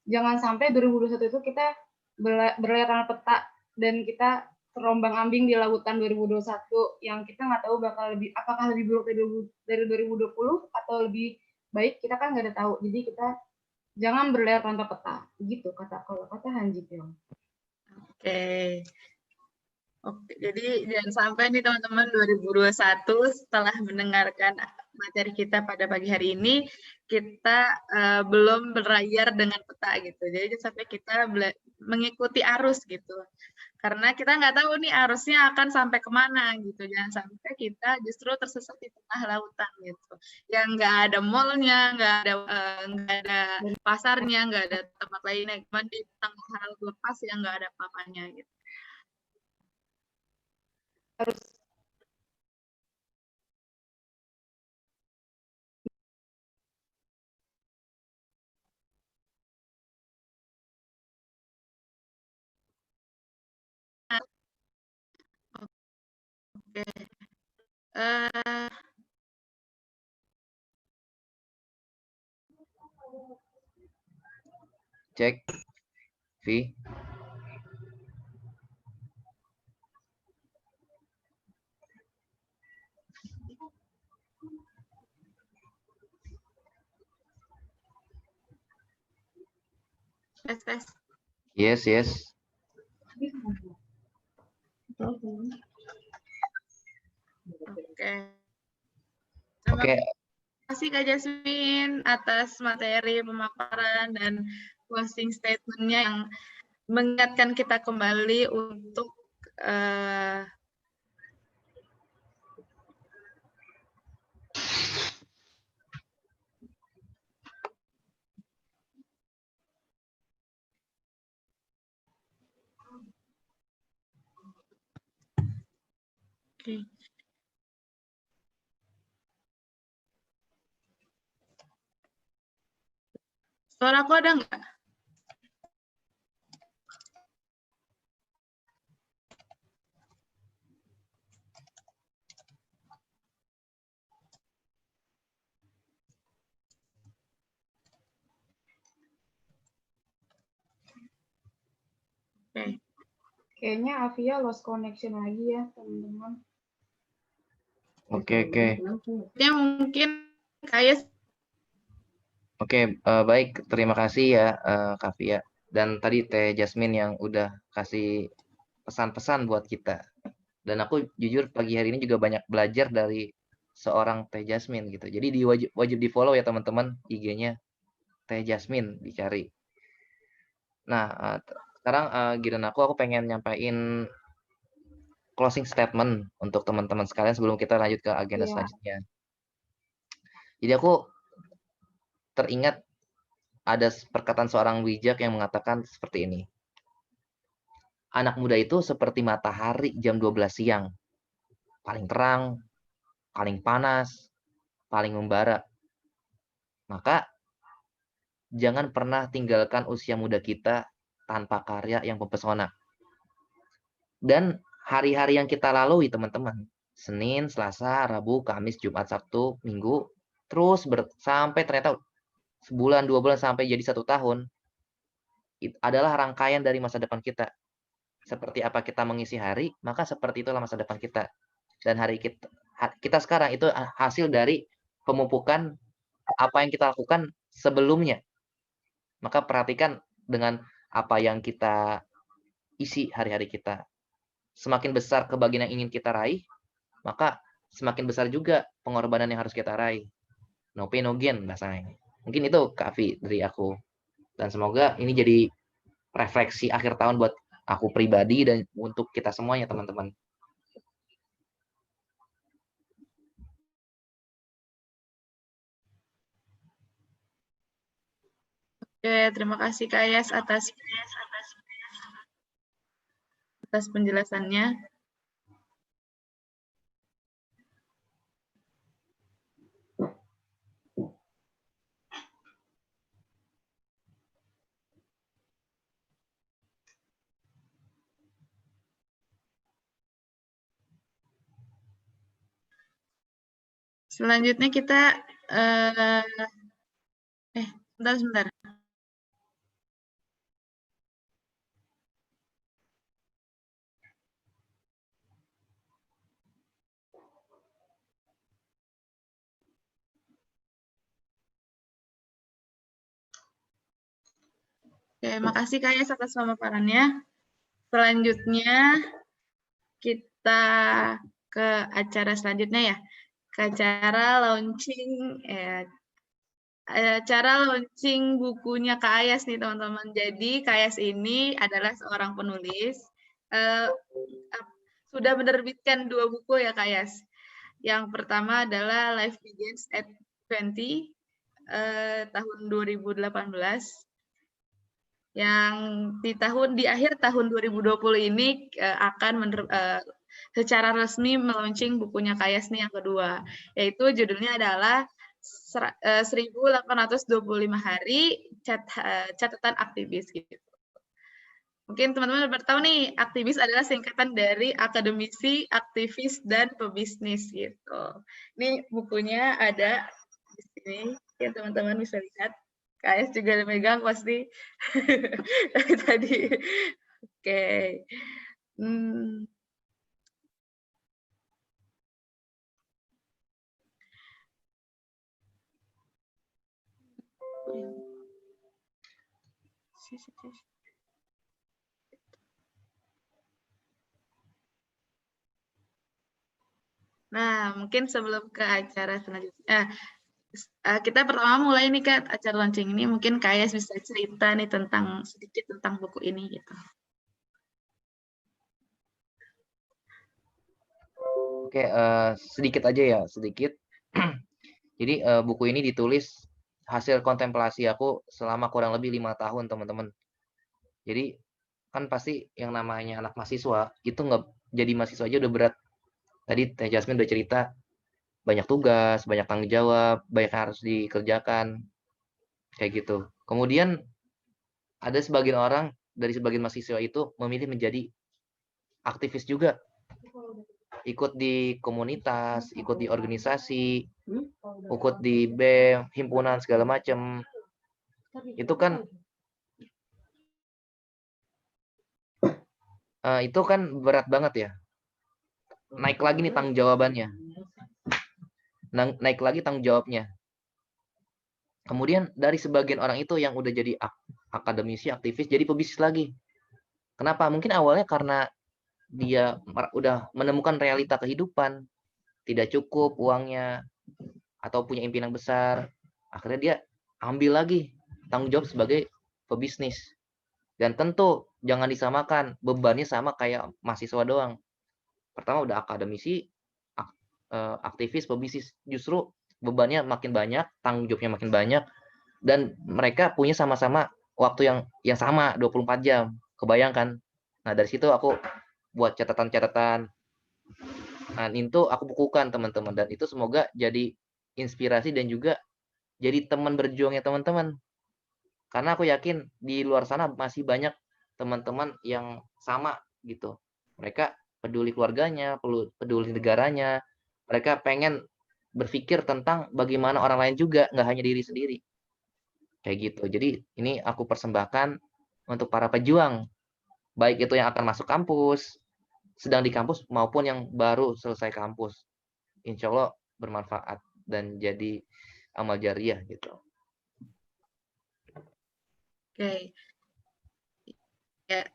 jangan sampai 2021 itu kita berlayar tanpa peta dan kita terombang-ambing di lautan 2021 yang kita nggak tahu apakah lebih buruk dari 2020 atau lebih baik, kita kan nggak ada tahu. Jadi kita jangan berlayar tanpa peta gitu kalau kata Han Ji Pyong. Oke, jadi jangan sampai nih teman-teman 2021 setelah mendengarkan materi kita pada pagi hari ini, kita belum berlayar dengan peta gitu. Jadi jangan sampai kita mengikuti arus gitu. Karena kita nggak tahu nih arusnya akan sampai kemana gitu. Jangan sampai kita justru tersesat di tengah lautan gitu. Yang nggak ada mallnya, nggak ada pasarnya, nggak ada tempat lainnya. Cuma di tengah laut lepas yang nggak ada apa-apanya gitu. Harus Oke. Cek. Vi. Tes, tes. Yes, yes. Oke. Terima Oke, kasih Kak Jasmine atas materi pemaparan dan closing statement-nya yang mengingatkan kita kembali untuk oke. Suara aku ada nggak? Oke. Kayaknya Avia lost connection lagi ya, teman-teman. oke, oke. Ya mungkin kayak Oke, baik. Terima kasih ya, Kak Via. Dan tadi Teh Jasmine yang udah kasih pesan-pesan buat kita. Dan aku jujur pagi hari ini juga banyak belajar dari seorang Teh Jasmine gitu. Jadi wajib di-follow ya teman-teman IG-nya Teh Jasmine dicari. Nah, sekarang giliran aku pengen nyampain closing statement untuk teman-teman sekalian sebelum kita lanjut ke agenda Iya. selanjutnya. Jadi aku teringat ada perkataan seorang bijak yang mengatakan seperti ini. Anak muda itu seperti matahari jam 12 siang. Paling terang, paling panas, paling membara. Maka jangan pernah tinggalkan usia muda kita tanpa karya yang mempesona. Dan hari-hari yang kita lalui teman-teman, Senin, Selasa, Rabu, Kamis, Jumat, Sabtu, Minggu, terus sampai ternyata sebulan, 2 bulan, sampai jadi 1 tahun, adalah rangkaian dari masa depan kita. Seperti apa kita mengisi hari, maka seperti itulah masa depan kita. Dan hari kita sekarang itu hasil dari pemupukan apa yang kita lakukan sebelumnya. Maka perhatikan dengan apa yang kita isi hari-hari kita. Semakin besar kebahagiaan yang ingin kita raih, maka semakin besar juga pengorbanan yang harus kita raih. No pain, no gain bahasanya. Mungkin itu Kak Vi dari aku. Dan semoga ini jadi refleksi akhir tahun buat aku pribadi dan untuk kita semuanya teman-teman. Oke, terima kasih Kak Yas atas penjelasannya. Selanjutnya kita sebentar. Oke, makasih Kak Yas atas pemaparannya. Selanjutnya kita ke acara selanjutnya ya. Ke acara launching bukunya Kak Ayas nih teman-teman. Jadi Kak Ayas ini adalah seorang penulis. Sudah menerbitkan 2 buku ya Kak Ayas. Yang pertama adalah Life Begins at 20 tahun 2018. Yang di akhir tahun 2020 ini akan secara resmi meluncing bukunya Kak Ayas nih yang kedua, yaitu judulnya adalah 1825 hari catatan aktivis gitu. Mungkin teman-teman udah tahu nih, aktivis adalah singkatan dari akademisi, aktivis, dan pebisnis gitu. Ini bukunya ada di sini, ya teman-teman bisa lihat. KS juga ada megang pasti tadi. Oke. Nah, mungkin sebelum ke acara selanjutnya, kita pertama mulai nih Kak, acara launching ini mungkin Kayas bisa cerita nih sedikit tentang buku ini gitu. Oke, sedikit aja ya, sedikit. Jadi buku ini ditulis hasil kontemplasi aku selama kurang lebih 5 tahun, teman-teman. Jadi kan pasti yang namanya anak mahasiswa itu nggak jadi mahasiswa aja udah berat. Tadi Teh Jasmine udah cerita banyak tugas, banyak tanggung jawab, banyak yang harus dikerjakan kayak gitu. Kemudian ada sebagian orang dari sebagian mahasiswa itu memilih menjadi aktivis juga, ikut di komunitas, ikut di organisasi, ikut di BEM, himpunan segala macam. Itu kan berat banget ya. Naik lagi nih tanggung jawabannya. Naik lagi tanggung jawabnya. Kemudian dari sebagian orang itu yang udah jadi akademisi, aktivis, jadi pebisnis lagi. Kenapa? Mungkin awalnya karena dia udah menemukan realita kehidupan, tidak cukup uangnya, atau punya impian yang besar. Akhirnya dia ambil lagi tanggung jawab sebagai pebisnis. Dan tentu jangan disamakan, bebannya sama kayak mahasiswa doang. Pertama udah akademisi, aktivis, pebisnis. Justru bebannya makin banyak, tanggung jawabnya makin banyak, dan mereka punya sama-sama waktu yang sama 24 jam. Kebayangkan? Nah, dari situ aku buat catatan-catatan. Nah, itu aku bukukan, teman-teman, dan itu semoga jadi inspirasi dan juga jadi teman berjuangnya teman-teman. Karena aku yakin di luar sana masih banyak teman-teman yang sama gitu. Mereka peduli keluarganya, peduli negaranya. Mereka pengen berpikir tentang bagaimana orang lain juga, nggak hanya diri sendiri. Kayak gitu. Jadi ini aku persembahkan untuk para pejuang, baik itu yang akan masuk kampus, sedang di kampus, maupun yang baru selesai kampus. Insya Allah bermanfaat dan jadi amal jariah gitu. Oke. Ya,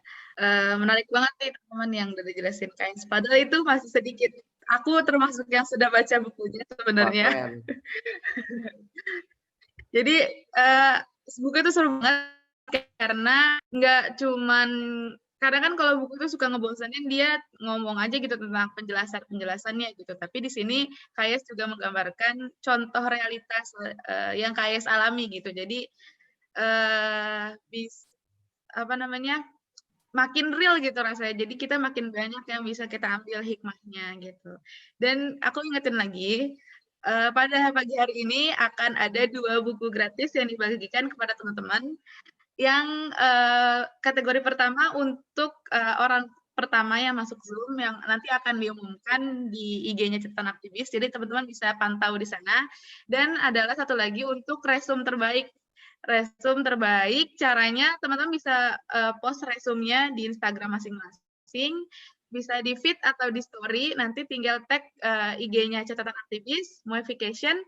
menarik banget nih teman-teman yang udah dijelasin Kains. Padahal itu masih sedikit. Aku termasuk yang sudah baca bukunya sebenarnya. Jadi buku itu seru banget karena nggak cuman kadang kan kalau buku itu suka ngebosanin, dia ngomong aja gitu tentang penjelasannya gitu. Tapi di sini Kayes juga menggambarkan contoh realitas yang Kayes alami gitu. Jadi makin real gitu rasanya. Jadi kita makin banyak yang bisa kita ambil hikmahnya gitu. Dan aku ingetin lagi, pada pagi hari ini akan ada 2 buku gratis yang dibagikan kepada teman-teman. Yang kategori pertama untuk orang pertama yang masuk Zoom yang nanti akan diumumkan di IG-nya Catatan Aktivis. Jadi teman-teman bisa pantau di sana. Dan adalah satu lagi untuk resume terbaik. Resume terbaik caranya teman-teman bisa post resume-nya di Instagram masing-masing. Bisa di feed atau di story, nanti tinggal tag IG-nya Catatan Aktivis, Moification,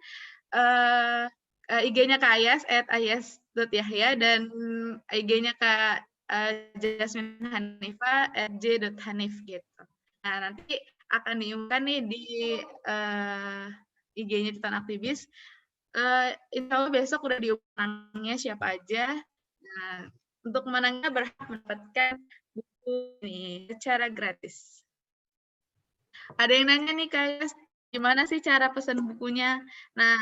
IG-nya Kak Ayas, @ayas.yahya, dan IG-nya Kak Jasmine Hanifa, @j.hanif gitu. Nah, nanti akan diumumkan nih di IG-nya Catatan Aktivis. Insya Allah besok udah diumumkannya siapa aja. Nah, untuk pemenangnya berhak mendapatkan buku ini secara gratis. Ada yang nanya nih, Kak, gimana sih cara pesan bukunya? Nah,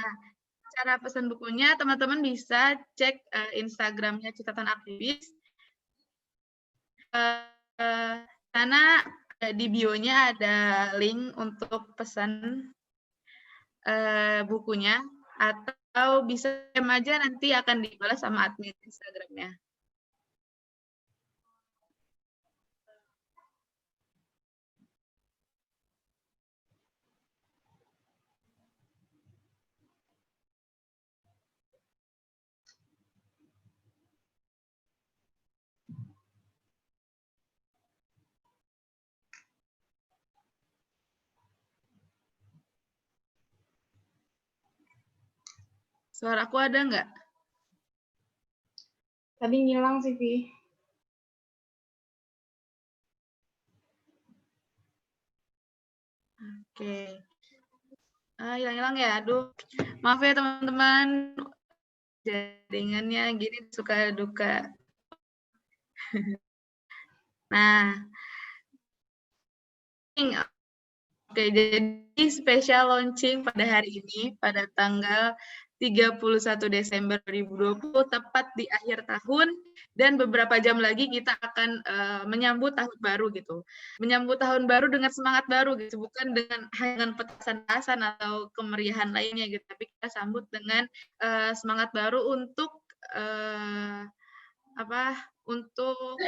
cara pesan bukunya teman-teman bisa cek Instagramnya Catatan Aktivis. Karena di bio-nya ada link untuk pesan bukunya, atau bisa DM aja, nanti akan dibalas sama admin Instagramnya. Suaraku ada nggak? Tadi ngilang sih, Vi. Oke. Hilang-hilang ya. Aduh, maaf ya teman-teman. Jaringannya gini suka duka. Nah, oke, jadi spesial launching pada hari ini, pada tanggal 31 Desember 2020, tepat di akhir tahun, dan beberapa jam lagi kita akan menyambut tahun baru gitu. Menyambut tahun baru dengan semangat baru gitu, bukan dengan petasan-petasan atau kemeriahan lainnya gitu, tapi kita sambut dengan semangat baru untuk untuk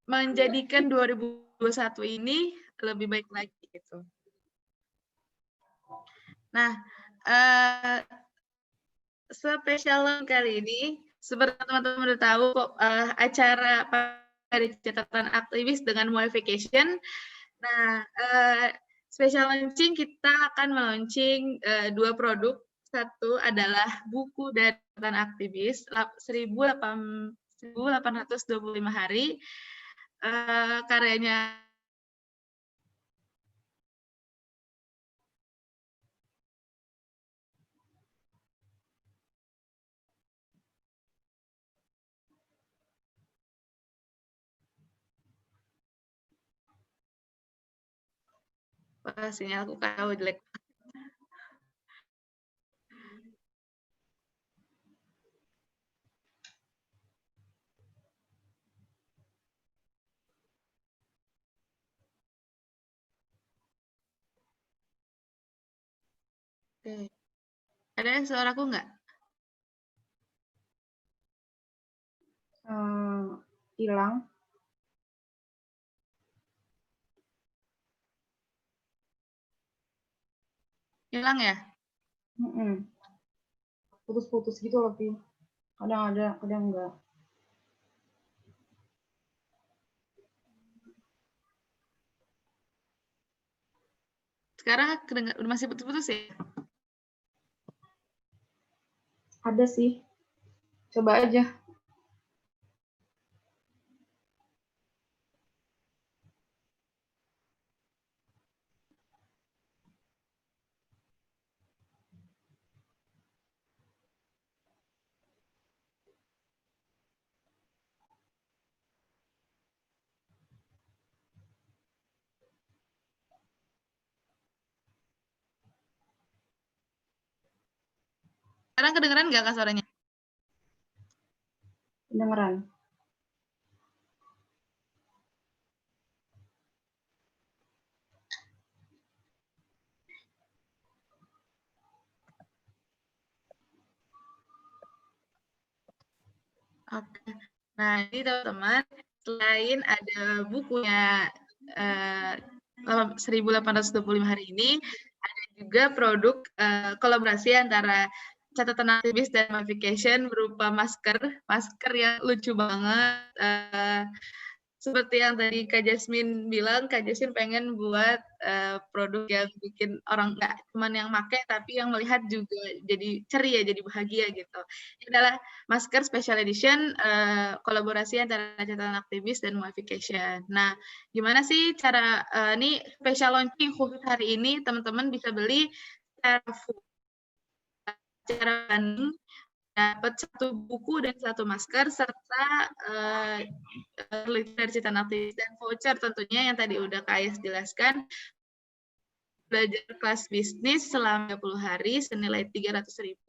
menjadikan 2021 ini lebih baik lagi gitu. Nah, spesial kali ini, seperti teman-teman udah tahu, acara dari catatan aktivis dengan Moification. Nah, special launching kita akan melaunching 2 produk. Satu adalah buku dari catatan aktivis 1825 hari, karyanya sinyalku tahu jelek. Oke. Ada yang suaraku nggak? Hilang. Hilang ya? Putus-putus gitu loh, Vi. Kadang ada, kadang enggak. Sekarang masih putus-putus ya? Ada sih. Coba aja. Sekarang kedengeran nggak Kak suaranya? Kedengeran. Oke. Nah, ini teman-teman, selain ada bukunya 1825 hari ini, ada juga produk kolaborasi antara catatan aktivis dan Moification berupa masker yang lucu banget. Seperti yang tadi Kak Jasmine bilang, Kak Jasmine pengen buat produk yang bikin orang nggak cuma yang pakai, tapi yang melihat juga jadi ceria, jadi bahagia gitu. Ini adalah masker special edition kolaborasi antara catatan aktivis dan Moification. Nah, gimana sih cara ini special launching khusus hari ini, teman-teman bisa beli secara banding, dapat 1 buku dan 1 masker serta dari catatan aktivis dan voucher tentunya yang tadi udah Kak Ayas jelaskan, belajar kelas bisnis selama 30 hari senilai 300.000.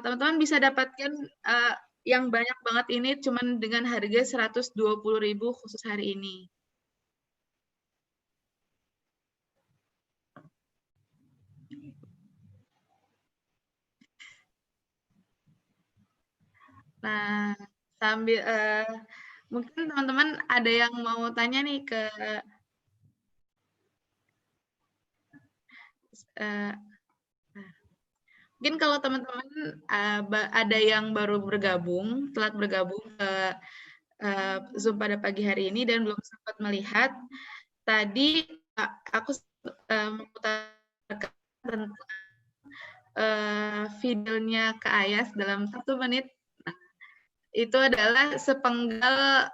Teman-teman bisa dapatkan yang banyak banget ini cuman dengan harga 120.000 khusus hari ini. Nah, sambil mungkin teman-teman ada yang mau tanya nih ke mungkin kalau teman-teman ada yang baru bergabung, telat bergabung ke Zoom pada pagi hari ini dan belum sempat melihat, tadi aku memutarkan tentang videonya Kak Ayas dalam 1 menit. Nah, itu adalah sepenggal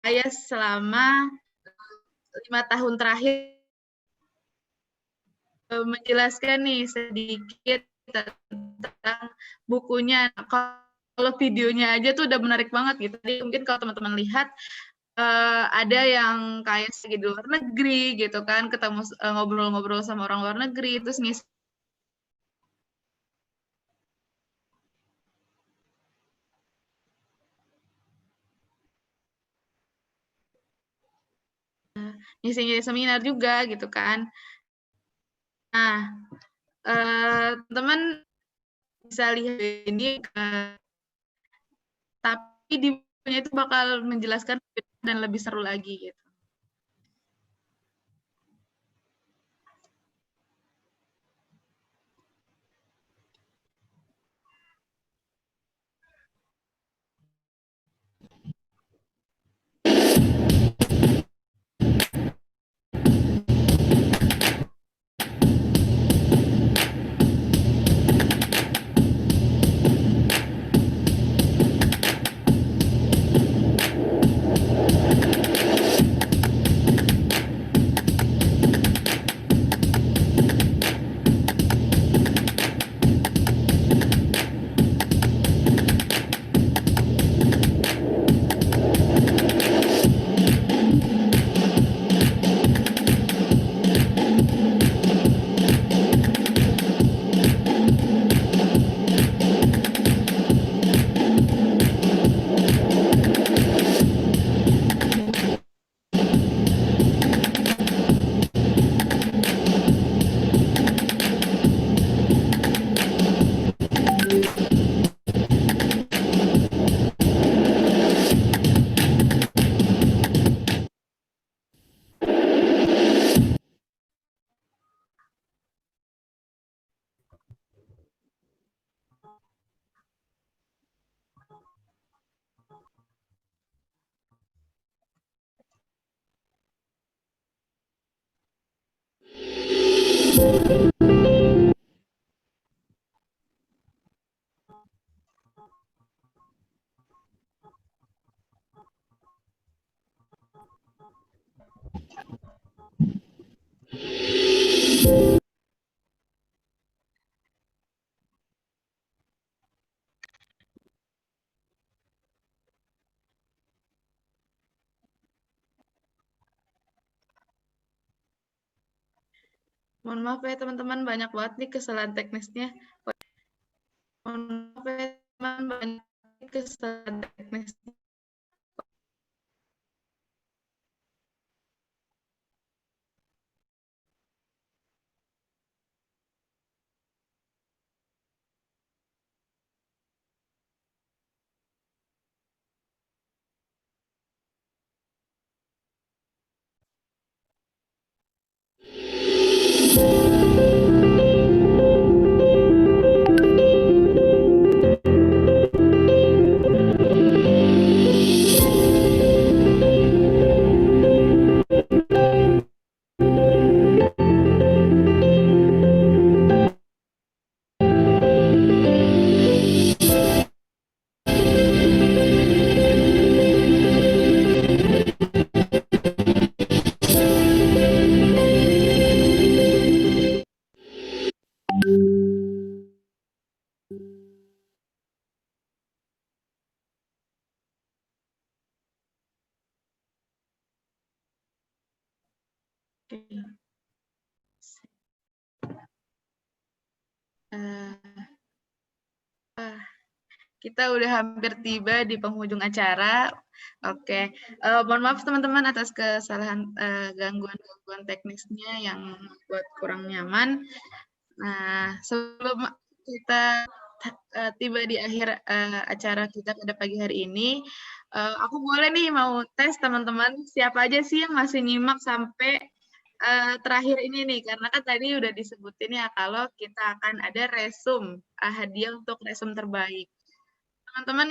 saya selama 5 tahun terakhir menjelaskan nih sedikit tentang bukunya. Kalau videonya aja tuh udah menarik banget gitu. Jadi mungkin kalau teman-teman lihat ada yang kayak segi di luar negeri gitu kan, ketemu ngobrol-ngobrol sama orang luar negeri, terus ngisi seminar juga gitu kan. Nah, teman bisa lihat ini, tapi di bukunya itu bakal menjelaskan dan lebih seru lagi gitu. Mohon maaf ya teman-teman, banyak banget nih kesalahan teknisnya. Mohon maaf ya teman, banyak kesalahan teknisnya. Oke. Kita udah hampir tiba di penghujung acara. Oke, mohon maaf teman-teman atas kesalahan gangguan teknisnya yang membuat kurang nyaman. Nah, sebelum kita tiba di akhir acara kita pada pagi hari ini, aku boleh nih mau tes teman-teman, siapa aja sih yang masih nyimak sampai terakhir ini nih, karena kan tadi udah disebutin ya kalau kita akan ada resum, hadiah untuk resum terbaik. Teman-teman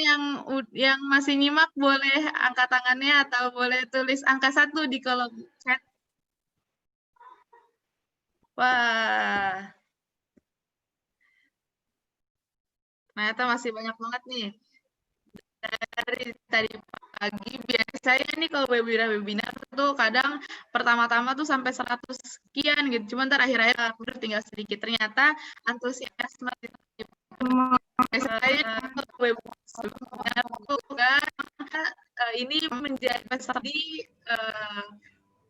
yang masih nyimak boleh angkat tangannya atau boleh tulis angka 1 di kolom chat. Wah. Ternyata masih banyak banget nih. Dari tadi pagi biasanya nih kalau webinar tuh kadang pertama-tama tuh sampai 100 sekian gitu. Cuman ntar akhir-akhir udah tinggal sedikit. Ternyata antusiasme biasanya webinar tuh kan ini menjadi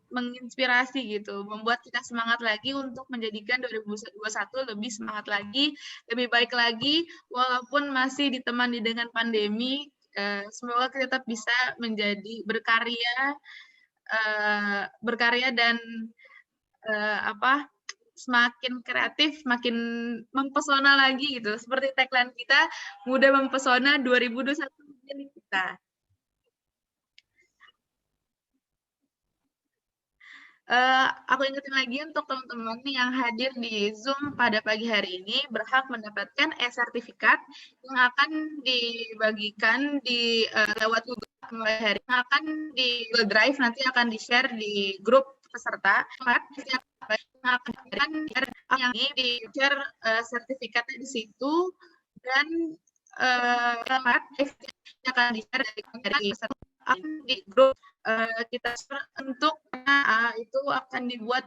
menginspirasi gitu, membuat kita semangat lagi untuk menjadikan 2021 lebih semangat lagi, lebih baik lagi, walaupun masih ditemani dengan pandemi. Semoga kita tetap bisa menjadi berkarya dan semakin kreatif, makin mempesona lagi gitu. Seperti tagline kita, muda mempesona 2021 milik kita. Aku ingetin lagi untuk teman-teman yang hadir di Zoom pada pagi hari ini berhak mendapatkan e-sertifikat yang akan dibagikan di lewat Google mulai hari ini, akan di Google Drive, nanti akan di-share di grup peserta. Yang ini di-share sertifikatnya di situ, dan akan di-share dari peserta di grup kita untuk itu akan dibuat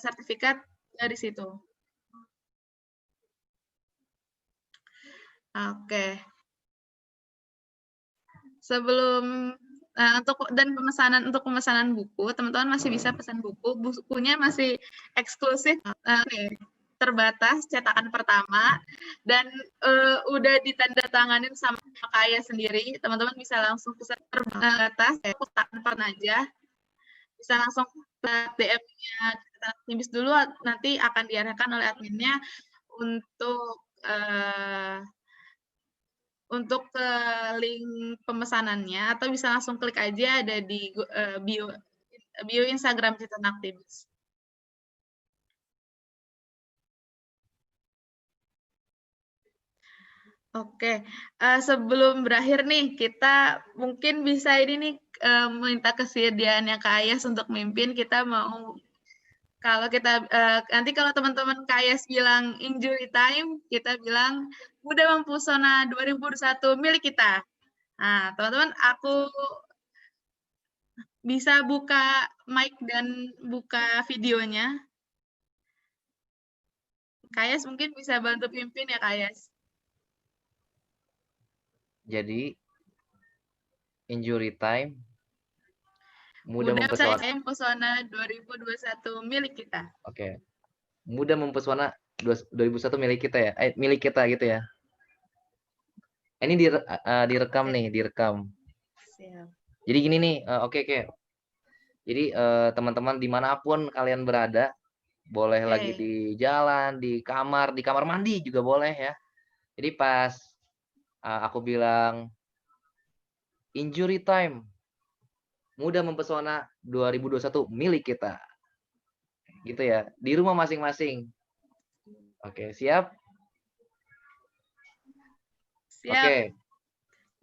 sertifikat dari situ. Oke. Sebelum untuk pemesanan buku, teman-teman masih bisa pesan buku. Bukunya masih eksklusif, terbatas, cetakan pertama, dan udah ditandatanganin sama Kaya sendiri. Teman-teman bisa langsung pesan terbatas, kapan aja. Bisa langsung ke DM-nya Timbis dulu, nanti akan diarahkan oleh adminnya untuk ke link pemesanannya, atau bisa langsung klik aja, ada di bio Instagram Citanak Timbis. Oke, sebelum berakhir nih, kita mungkin bisa ini nih minta kesediaannya Kak Ayas untuk mimpin. Kita mau, kalau kita nanti kalau teman-teman Kak Ayas bilang injury time, kita bilang muda mempesona 2021 milik kita. Nah, teman-teman, aku bisa buka mic dan buka videonya. Kak Ayas mungkin bisa bantu pimpin ya Kak Ayas. Jadi injury time, muda mempesona 2021 milik kita. Oke. Muda mempesona 2001 milik kita ya. Milik kita gitu ya. Ini direkam nih, direkam. Siap. Jadi gini nih, oke. Jadi teman-teman dimanapun kalian berada, boleh lagi di jalan, di kamar mandi juga boleh ya. Jadi pas aku bilang injury time, muda mempesona 2021 milik kita. Gitu ya, di rumah masing-masing. Oke, siap? Siap. Oke.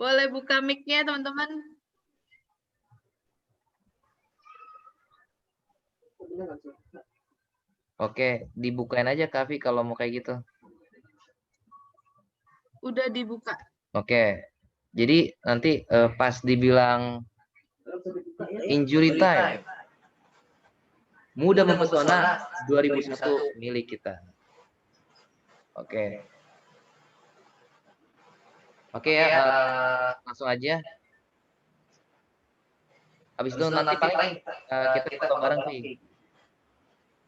Boleh buka mic-nya, teman-teman. Oke, dibukain aja Kavi kalau mau kayak gitu. Udah dibuka. Oke. Jadi nanti pas dibilang injury time, muda mempesona 2001 milik kita. Oke. Oke ya, langsung aja. Habis itu nanti paling kita foto bareng sih.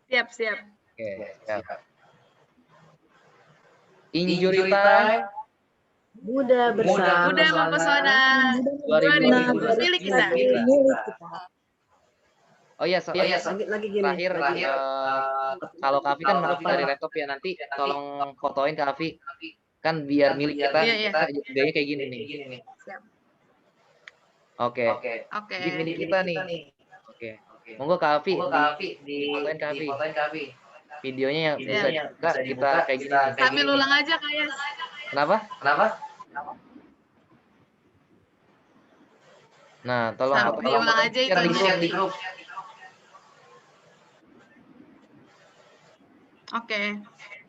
Siap. Oke, siap. Injury time, muda mempesona 2021 milik kita. Oh iya, lagi gini. Terakhir, kalau Kavi kan dari laptop ya, nanti tolong fotoin Kavi kan biar milik kita. Gayanya kayak gini nih. Oke. Jadi milik kita nih. Oke. Monggo Kavi difotoin Kavi. Videonya yang bisa kita kayak gini. Sambil ulang aja kayak. Kenapa? Nah, tolong diulang aja itu di grup. Oke.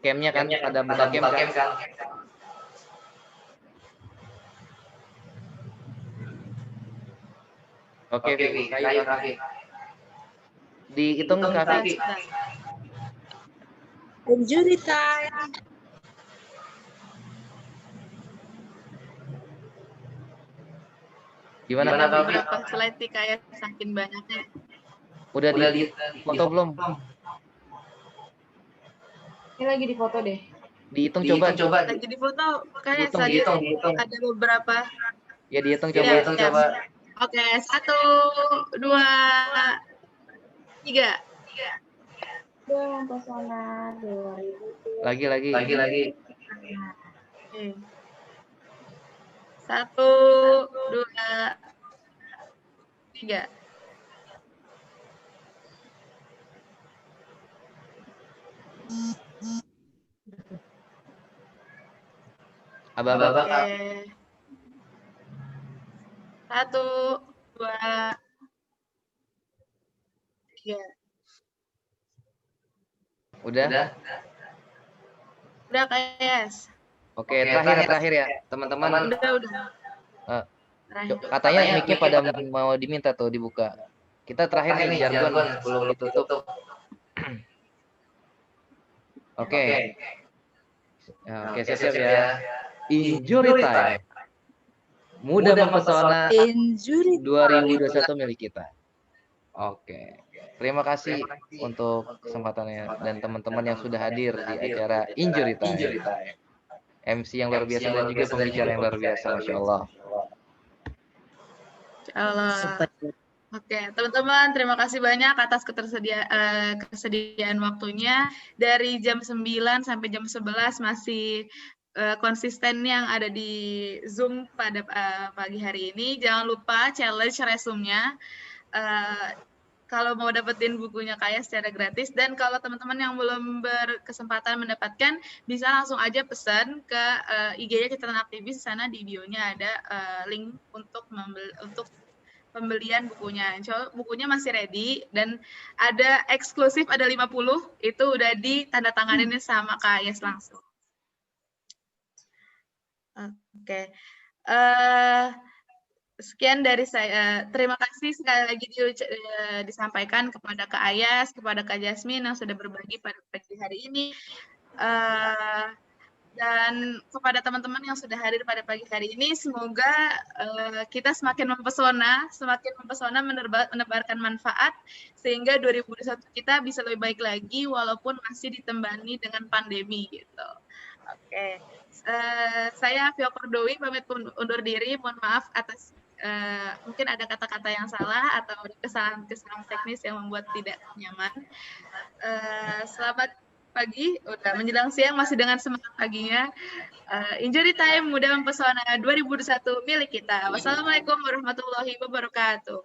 Camnya kan ada buka cam kan. Oke, Vivi, kayu kaki. Dihitung Kak Vivi. Injury time. Gimana Ada Kak Vivi? beberapa slide nih kayak saking banyaknya. Udah di foto belum? Ini lagi di foto deh. Dihitung coba. Lagi di foto kayak Dihitung. ada beberapa. Ya dihitung Ya, coba. ya. Oke, 1, 2, 3. Udah pesona 2000. Lagi. Oke. 1, 2, 3. Aba-aba. Oke. 1, 2, 3. Udah? Udah kayak. Oke, terakhir ya, teman-teman. Udah. Eh, Terakhir. Katanya mic-nya pada mau diminta tuh dibuka. Kita terakhir nih jargon sebelum ditutup. Oke. Oke, siap ya. Injury time. Mudah mempesona Injury 2021 milik kita. Oke. Terima kasih untuk kesempatannya dan teman-teman yang sudah hadir di acara Injury Time. MC yang luar biasa dan juga pembicara yang luar biasa, Masya Allah. Oke, teman-teman, terima kasih banyak atas kesediaan waktunya. Dari jam 9 sampai jam 11 masih konsisten yang ada di Zoom pada pagi hari ini. Jangan lupa challenge resume-nya. Kalau mau dapetin bukunya Kaya secara gratis, dan kalau teman-teman yang belum berkesempatan mendapatkan, bisa langsung aja pesan ke IG-nya Catatan Aktivis. Di sana di bio-nya ada link untuk pembelian bukunya. Insya Allah bukunya masih ready dan ada eksklusif, ada 50, itu udah ditandatanganin sama Kak Ayes langsung. Oke. Sekian dari saya. Terima kasih sekali lagi disampaikan kepada Kak Ayas, kepada Kak Jasmine yang sudah berbagi pada pagi hari ini. Dan kepada teman-teman yang sudah hadir pada pagi hari ini, semoga kita semakin mempesona menebarkan manfaat, sehingga 2021 kita bisa lebih baik lagi walaupun masih ditemani dengan pandemi gitu. Oke. Saya Vio Kordowi pamit undur diri. Mohon maaf atas mungkin ada kata-kata yang salah atau kesalahan teknis yang membuat tidak nyaman. Selamat pagi, udah menjelang siang masih dengan semangat paginya. Injury Time mudah mempesona 2021 milik kita. Wassalamualaikum warahmatullahi wabarakatuh.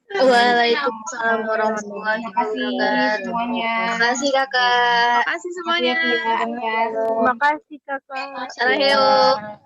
Waalaikumsalam warahmatullahi wabarakatuh. Semuanya. Terima kasih kakak. Terima kasih semuanya. Terima kasih kakak. Assalamualaikum.